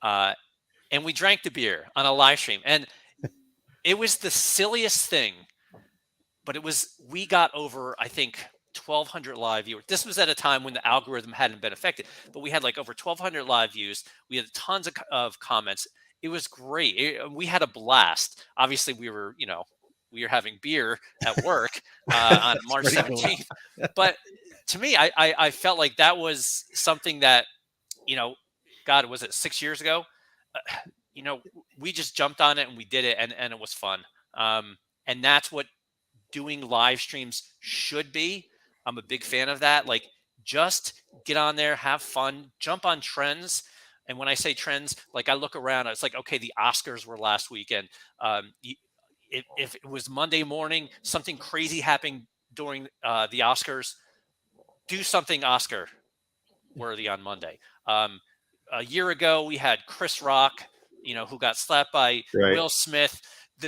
And we drank the beer on a live stream. And it was the silliest thing, but we got over, I think, 1,200 live viewers. This was at a time when the algorithm hadn't been affected, but we had like over 1,200 live views. We had tons of comments. It was great. We had a blast. Obviously, we were having beer at work on March 17th. But to me, I felt like that was something that, God, was it 6 years ago? We just jumped on it and we did it, and it was fun. And that's what doing live streams should be. I'm a big fan of that. Like, just get on there, have fun, jump on trends. And when I say trends, like, I look around, it's like, okay, the Oscars were last weekend. If it was Monday morning, something crazy happened during the Oscars, do something Oscar worthy on Monday. A year ago, we had Chris Rock, who got slapped by Will Smith.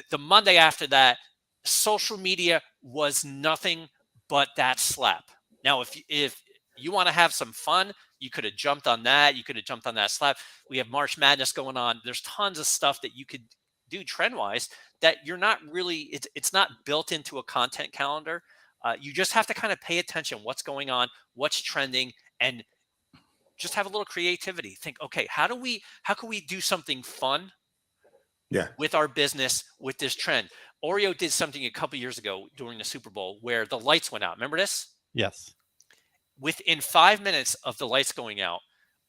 The Monday after that, social media was nothing but that slap. Now, if you want to have some fun, you could have jumped on that. You could have jumped on that slap. We have March Madness going on. There's tons of stuff that you could do trend wise that you're not really. It's not built into a content calendar. You just have to kind of pay attention what's going on, what's trending, and just have a little creativity. Think, okay, how can we do something fun Yeah. with our business with this trend? Oreo did something a couple years ago during the Super Bowl where the lights went out. Remember this? Yes. Within 5 minutes of the lights going out,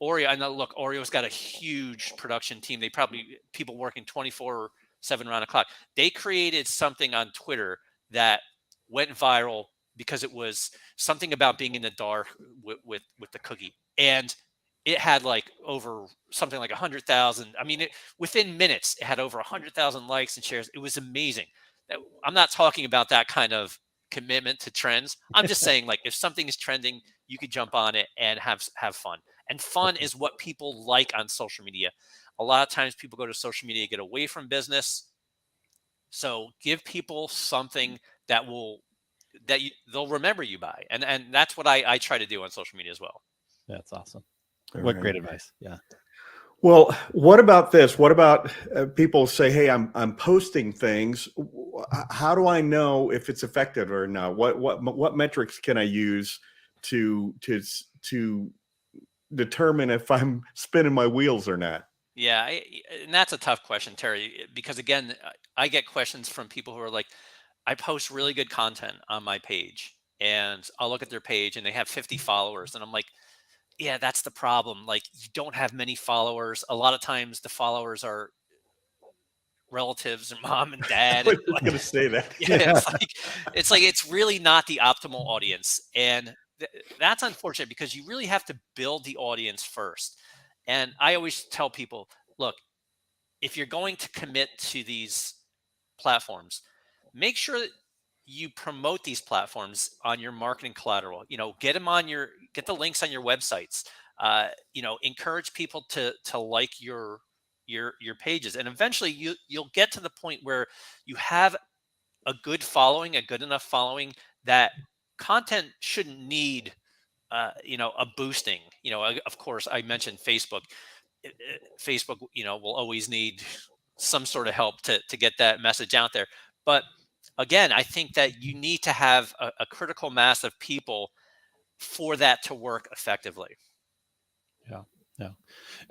Oreo, and look, Oreo's got a huge production team. They probably people working 24/7 around the clock. They created something on Twitter that went viral because it was something about being in the dark with the cookie, and it had like over something like 100,000. I mean, within minutes, it had over 100,000 likes and shares. It was amazing. I'm not talking about that kind of commitment to trends. I'm just saying, like, if something is trending, you could jump on it and have fun. And fun is what people like on social media. A lot of times, people go to social media to get away from business. So give people something that they'll remember you by, and that's what I try to do on social media as well. That's awesome. All What right. great advice. Yeah. Well, what about this? What about people say, "Hey, I'm posting things. How do I know if it's effective or not? What metrics can I use to determine if I'm spinning my wheels or not?" Yeah, and that's a tough question, Terry, because again, I get questions from people who are like, I post really good content on my page, and I'll look at their page and they have 50 followers, and I'm like, yeah, that's the problem. Like, you don't have many followers. A lot of times the followers are relatives and mom and dad. I And was going to say that. yeah, it's really not the optimal audience. And that's unfortunate because you really have to build the audience first. And I always tell people, look, if you're going to commit to these platforms, make sure that you promote these platforms on your marketing collateral. Get the links on your websites. Encourage people to like your pages, and eventually you'll get to the point where you have a good enough following that content shouldn't need a boosting. Of course, I mentioned Facebook. Facebook, will always need some sort of help to get that message out there. But again, I think that you need to have a critical mass of people for that to work effectively. Yeah. Yeah.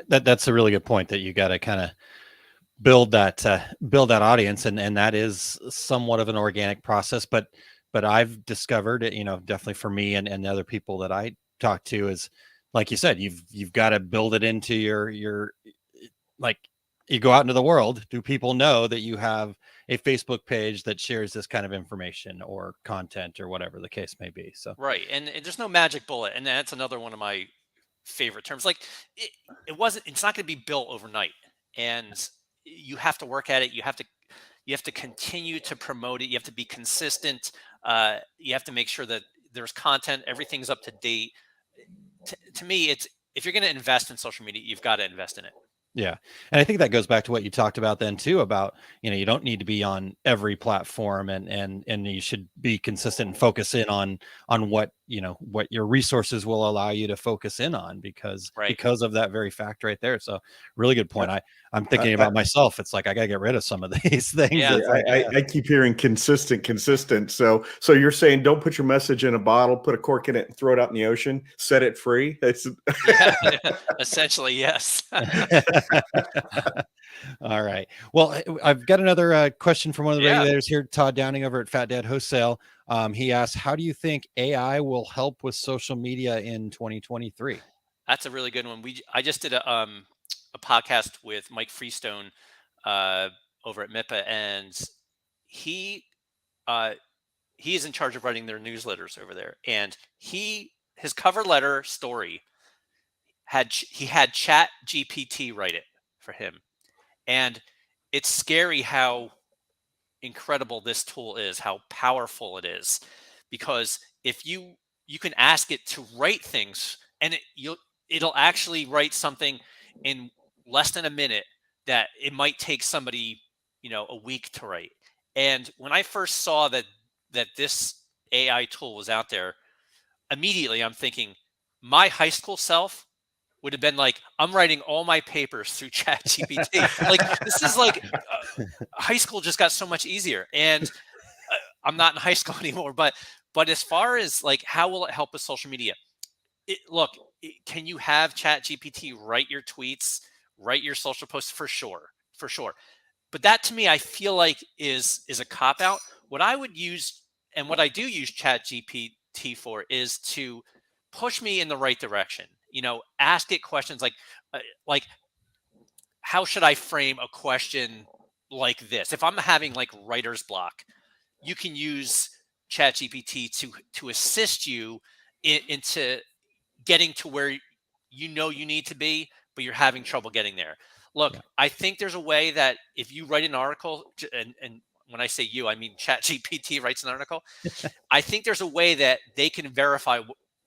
That's a really good point, that you got to kind of build that audience, and that is somewhat of an organic process, but I've discovered it, definitely for me and the other people that I talk to, is like you said, you've got to build it into your like, you go out into the world. Do people know that you have a Facebook page that shares this kind of information or content or whatever the case may be? So Right. And there's no magic bullet. And that's another one of my favorite terms. Like, it's not going to be built overnight. And you have to work at it. You have to continue to promote it. You have to be consistent. You have to make sure that there's content, everything's up to date. To me, if you're going to invest in social media, you've got to invest in it. yeah. And I think that goes back to what you talked about then too, about, you don't need to be on every platform, and you should be consistent and focus in on what, what your resources will allow you to focus in on, because Right. of that very fact right there. So really good point. I'm thinking about myself. It's like, I gotta get rid of some of these things. Yeah. It's like, I keep hearing consistent. So you're saying don't put your message in a bottle, put a cork in it, and throw it out in the ocean, set it free. It's Yeah, essentially, yes. all right. Well, I've got another question from one of the Yeah. regulators here, Todd Downing over at Fat Dad Wholesale. He asks, how do you think AI will help with social media in 2023? That's a really good one. I just did a podcast with Mike Freestone over at MIPA, and he is in charge of writing their newsletters over there. And his cover letter story had Chat GPT write it for him, and it's scary how incredible this tool is, how powerful it is, because if you can ask it to write things, and it'll actually write something in less than a minute that it might take somebody a week to write. And when I first saw that this AI tool was out there, immediately I'm thinking my high school self would have been like, I'm writing all my papers through Chat GPT. Like, this is like high school just got so much easier. And I'm not in high school anymore, but as far as like how will it help with social media? Look, can you have Chat GPT write your tweets, write your social posts? For sure, for sure. But that to me, I feel like is a cop out. What I would use, and what I do use Chat GPT for, is to push me in the right direction. You know, ask it questions like how should I frame a question like this? If I'm having like writer's block, you can use Chat GPT to assist you into getting to where you know you need to be, but you're having trouble getting there. Look, I think there's a way that if you write an article, and when I say you, I mean Chat GPT writes an article. I think there's a way that they can verify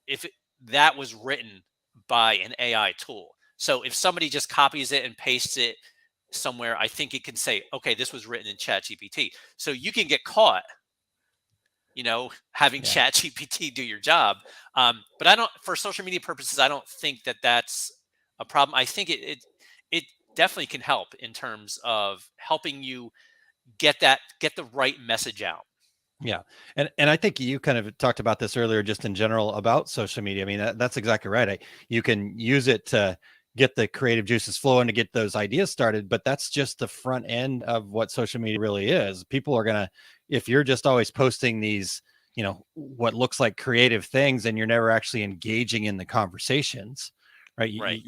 if that was written by an AI tool. So if somebody just copies it and pastes it somewhere, I think it can say, okay, this was written in Chat GPT. So you can get caught, you know, having Chat GPT do your job. But I don't, for social media purposes, I don't think that that's a problem. I think it definitely can help in terms of helping you get the right message out. Yeah. And I think you kind of talked about this earlier, just in general about social media. I mean, that's exactly right. You can use it to get the creative juices flowing, to get those ideas started, but that's just the front end of what social media really is. People are going to, if you're just always posting these, you know, what looks like creative things, and you're never actually engaging in the conversations, right? Right.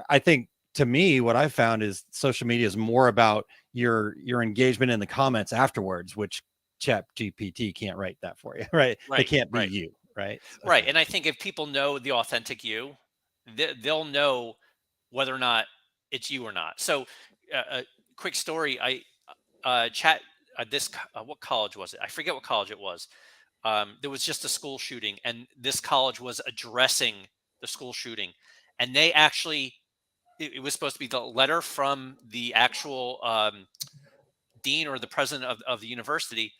I think, to me, what I found is social media is more about your engagement in the comments afterwards, which Chat GPT can't write that for you, right? They can't be you, right? Right. And I think if people know the authentic you, they'll know whether or not it's you or not. So, quick story: what college was it? I forget what college it was. There was just a school shooting, and this college was addressing the school shooting, and they actually, it was supposed to be the letter from the actual dean or the president of the university,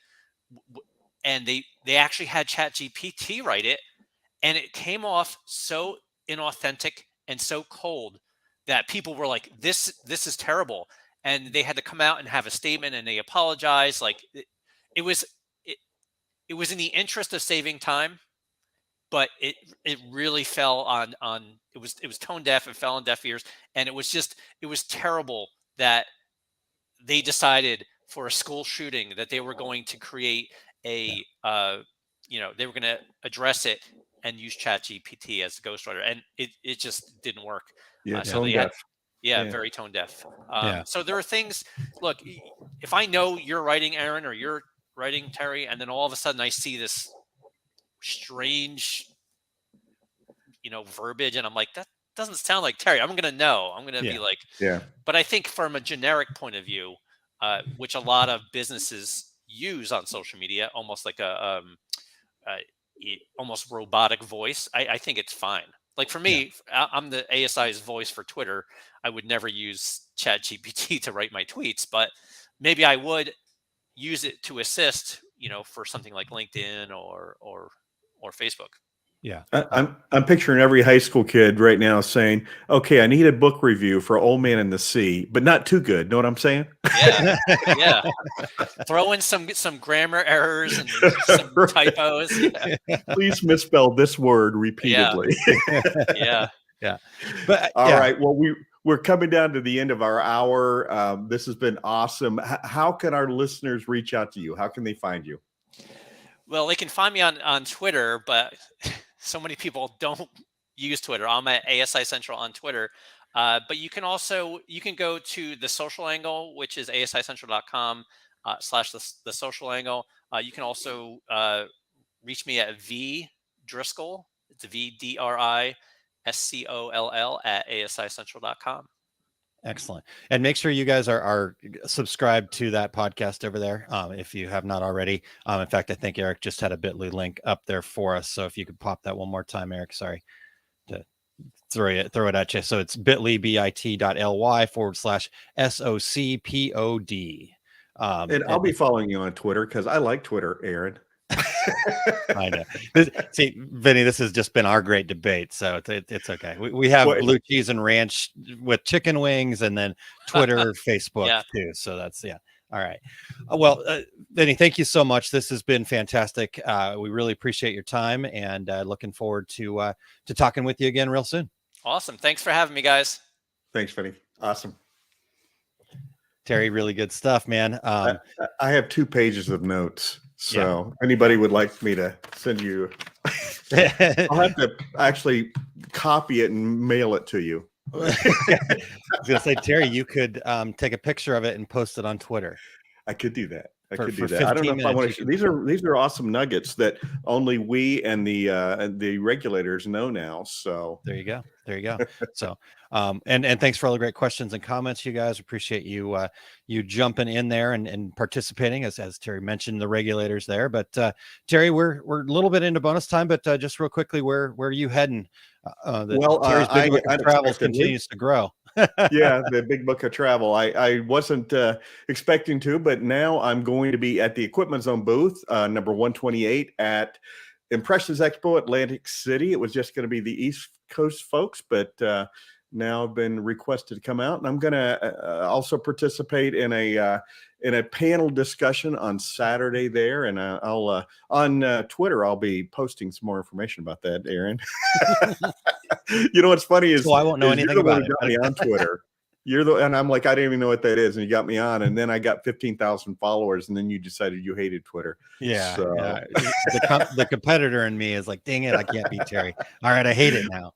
and they actually had Chat GPT write it, and it came off so inauthentic and so cold that people were like, this is terrible, and they had to come out and have a statement, and they apologized. Like, it was it, it was in the interest of saving time, but it really fell on it was tone deaf. It fell on deaf ears, and it was terrible that they decided for a school shooting that they were going to create a they were going to address it and use Chat GPT as the ghostwriter, and it just didn't work. So tone they deaf. had very tone deaf. Yeah. So there are things. Look, if I know you're writing, Aaron, or you're writing, Terry, and then all of a sudden I see this strange, verbiage, and I'm like, that doesn't sound like Terry, I'm going to know. I'm going to be like, Yeah. But I think from a generic point of view, which a lot of businesses use on social media, almost like almost robotic voice, I think it's fine. Like for me, I'm the ASI's voice for Twitter. I would never use Chat GPT to write my tweets, but maybe I would use it to assist, for something like LinkedIn or Facebook. Yeah. I'm picturing every high school kid right now saying, okay, I need a book review for Old Man in the Sea, but not too good. Know what I'm saying? Yeah. Yeah. Throw in some grammar errors and some typos. Yeah. Please misspell this word repeatedly. Yeah. Yeah. But all right. Well, we're coming down to the end of our hour. This has been awesome. How can our listeners reach out to you? How can they find you? Well, they can find me on Twitter, but so many people don't use Twitter. I'm at ASI Central on Twitter. But you can go to The Social Angle, which is asicentral.com / the social angle. You can also reach me at V Driscoll. It's VDRISCOLL at asicentral.com. Excellent. And make sure you guys are subscribed to that podcast over there, if you have not already. In fact, I think Eric just had a bit.ly link up there for us. So if you could pop that one more time, Eric, sorry to throw it at you. So it's bit.ly, bit.ly /SOCPOD. And I'll be following you on Twitter because I like Twitter, Aaron. I know. See, Vinny, this has just been our great debate, so it's okay. We have blue cheese and ranch with chicken wings, and then Twitter, Facebook too. So that's all right. Well, Vinny, thank you so much. This has been fantastic. We really appreciate your time, and looking forward to talking with you again real soon. Awesome. Thanks for having me, guys. Thanks, Vinny. Awesome. Terry, really good stuff, man. I have 2 pages of notes. So anybody would like me to send you, I'll have to actually copy it and mail it to you. I was going to say, Terry, you could take a picture of it and post it on Twitter. I could do that. I For could do that. I don't know if I want to. These are awesome nuggets that only we and the regulators know now. So there you go. There you go. So and thanks for all the great questions and comments, you guys. Appreciate you you jumping in there and participating as Terry mentioned the regulators there. But Terry, we're a little bit into bonus time, but just real quickly, where are you heading? Terry's big book of travels continues to grow. Yeah, the big book of travel. I wasn't expecting to, but now I'm going to be at the Equipment Zone booth, number 128 at Impressions Expo, Atlantic City. It was just going to be the East Coast folks, but now I've been requested to come out, and I'm going to also participate in a panel discussion on Saturday there, and I'll on Twitter I'll be posting some more information about that, Aaron. You know what's funny is, I won't know anything about it. Got me on Twitter. And I'm like, I didn't even know what that is, and you got me on, and then I got 15,000 followers, and then you decided you hated Twitter. Yeah, so. The competitor in me is like, dang it, I can't beat Terry. All right, I hate it now.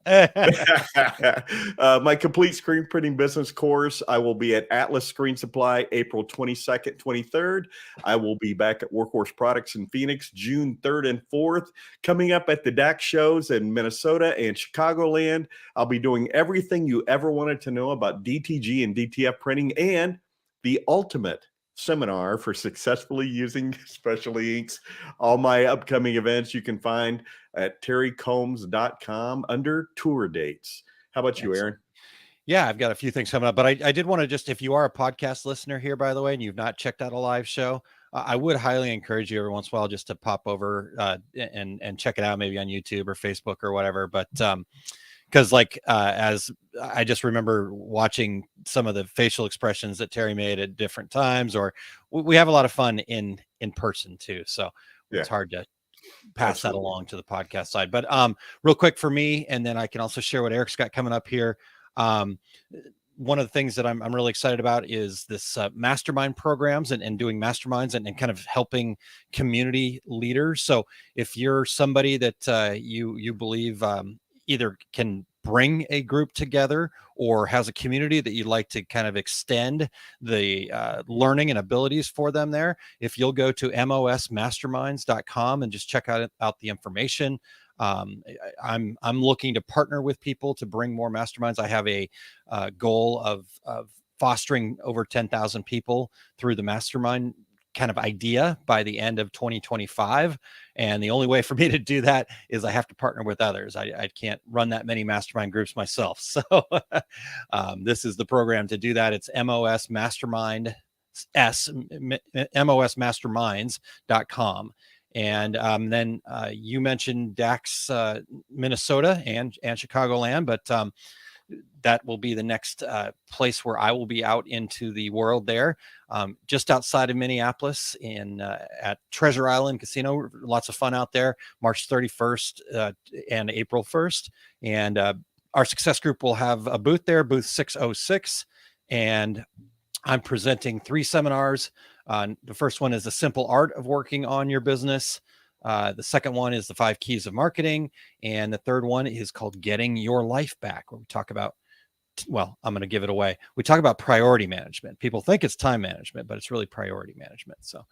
My complete screen printing business course, I will be at Atlas Screen Supply April 22nd, 23rd. I will be back at Workhorse Products in Phoenix June 3rd and 4th. Coming up at the DAC shows in Minnesota and Chicagoland, I'll be doing everything you ever wanted to know about DTG and DTF printing, and the ultimate seminar for successfully using specialty inks. All my upcoming events you can find at terrycombs.com under tour dates. How about you, Aaron? Yeah, I've got a few things coming up, but I did want to just, if you are a podcast listener here, by the way, and you've not checked out a live show, I would highly encourage you every once in a while just to pop over and check it out, maybe on YouTube or Facebook or whatever. But because as I just remember watching some of the facial expressions that Terry made at different times, or we have a lot of fun in person too. So it's hard to pass that along to the podcast side. But real quick for me, and then I can also share what Eric's got coming up here. One of the things that I'm really excited about is this mastermind programs and doing masterminds and kind of helping community leaders. So if you're somebody that you believe either can bring a group together or has a community that you'd like to kind of extend the learning and abilities for them there, if you'll go to mosmasterminds.com and just check out the information. I'm looking to partner with people to bring more masterminds. I have a goal of fostering over 10,000 people through the mastermind kind of idea by the end of 2025. And the only way for me to do that is I have to partner with others. I can't run that many mastermind groups myself. So this is the program to do that. It's mosmasterminds.com. And then you mentioned DAX, Minnesota and Chicagoland, but that will be the next place where I will be out into the world there, just outside of Minneapolis at Treasure Island Casino. Lots of fun out there, March 31st and April 1st. And our success group will have a booth there, booth 606. And I'm presenting 3 seminars. The first one is the simple art of working on your business. The second one is the 5 keys of marketing. And the third one is called Getting Your Life Back, where we talk about, well, I'm going to give it away. We talk about priority management. People think it's time management, but it's really priority management. So,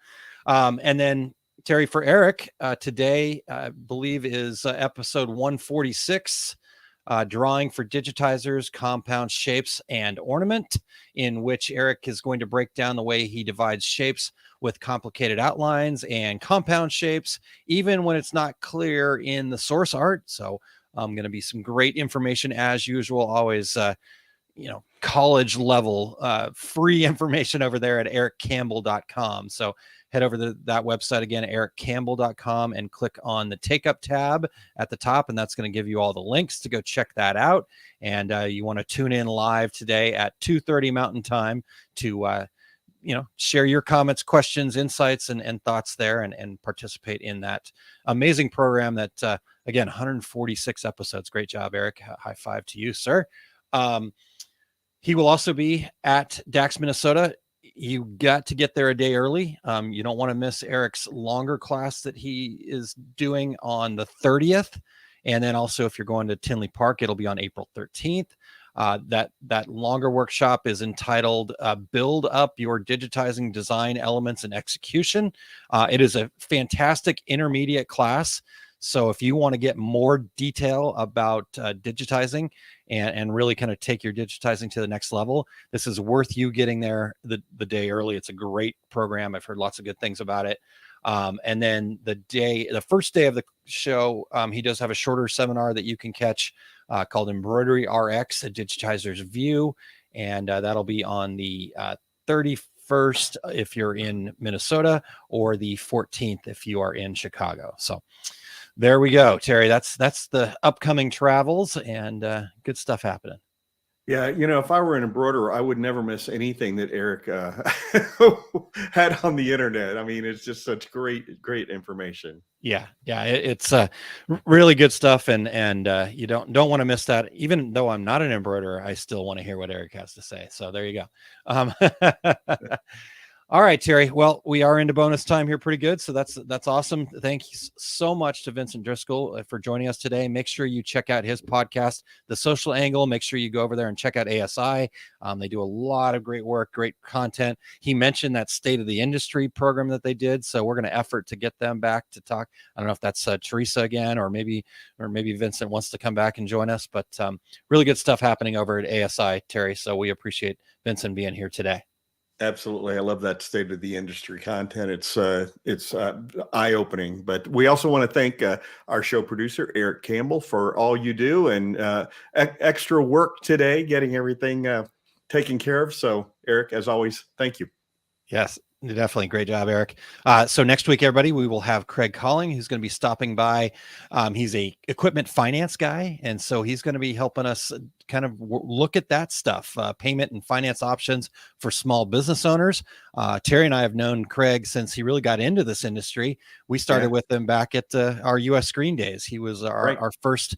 and then Terry, for Eric, today, I believe is episode 146, drawing for digitizers, compound shapes, and ornament, in which Eric is going to break down the way he divides shapes with complicated outlines and compound shapes, even when it's not clear in the source art. So going to be some great information as usual. Always college level free information over there at ericcampbell.com. So head over to that website again, ericcampbell.com, and click on the Take Up tab at the top, and that's going to give you all the links to go check that out. And you want to tune in live today at 2:30 Mountain Time to share your comments, questions, insights, and thoughts there, and participate in that amazing program that, again, 146 episodes. Great job, Eric. High five to you, sir. He will also be at DAX, Minnesota. You got to get there a day early. You don't want to miss Eric's longer class that he is doing on the 30th. And then also, if you're going to Tinley Park, it'll be on April 13th. That longer workshop is entitled Build Up Your Digitizing Design Elements and Execution. It is a fantastic intermediate class. So if you want to get more detail about digitizing and really kind of take your digitizing to the next level, this is worth you getting there the day early. It's a great program. I've heard lots of good things about it. And then the first day of the show, he does have a shorter seminar that you can catch called Embroidery RX, a digitizer's view. And that'll be on the 31st if you're in Minnesota, or the 14th if you are in Chicago. So there we go, Terry. That's the upcoming travels, and good stuff happening. Yeah, if I were an embroiderer, I would never miss anything that Eric had on the internet. I mean, it's just such great information. Yeah, it's really good stuff, and you don't want to miss that. Even though I'm not an embroiderer, I still want to hear what Eric has to say. So there you go. All right, Terry. Well, we are into bonus time here pretty good. So that's awesome. Thank you so much to Vincent Driscoll for joining us today. Make sure you check out his podcast, The Social Angle. Make sure you go over there and check out ASI. They do a lot of great work, great content. He mentioned that State of the Industry program that they did. So we're going to effort to get them back to talk. I don't know if that's Teresa again, or maybe Vincent wants to come back and join us, but really good stuff happening over at ASI, Terry. So we appreciate Vincent being here today. Absolutely. I love that State of the Industry content. It's eye-opening. But we also want to thank our show producer, Eric Campbell, for all you do, and extra work today, getting everything taken care of. So, Eric, as always, thank you. Yes, definitely. Great job, Eric. So next week, everybody, we will have Craig Calling, who's going to be stopping by. He's a equipment finance guy, and so he's going to be helping us kind of look at that stuff, payment and finance options for small business owners. Terry and I have known Craig since he really got into this industry. We started with him back at our US Screen Days. He was our first,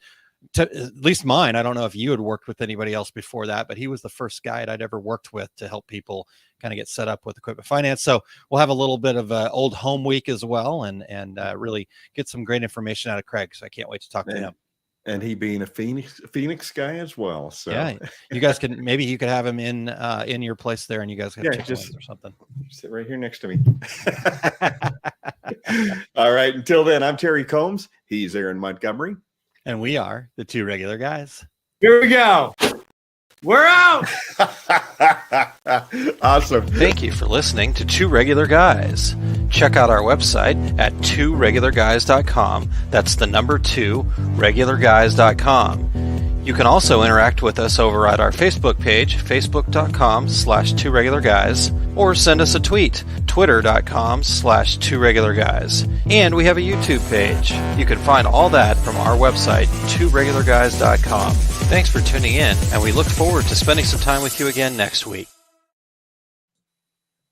at least mine. I don't know if you had worked with anybody else before that, but he was the first guy I'd ever worked with to help people kind of get set up with equipment finance. So we'll have a little bit of old home week as well, and really get some great information out of Craig. So I can't wait to talk to him. And he being a Phoenix guy as well. So yeah, you guys can, maybe you could have him in your place there, and you guys have chicken wings or something. Sit right here next to me. All right. Until then, I'm Terry Combs. He's Aaron Montgomery. And we are the Two Regular Guys. Here we go. We're out. Awesome. Thank you for listening to Two Regular Guys. Check out our website at tworegularguys.com. That's the number 2, regularguys.com. You can also interact with us over at our Facebook page, facebook.com/tworegularguys, or send us a tweet, twitter.com/tworegularguys. And we have a YouTube page. You can find all that from our website, tworegularguys.com. Thanks for tuning in, and we look forward to spending some time with you again next week.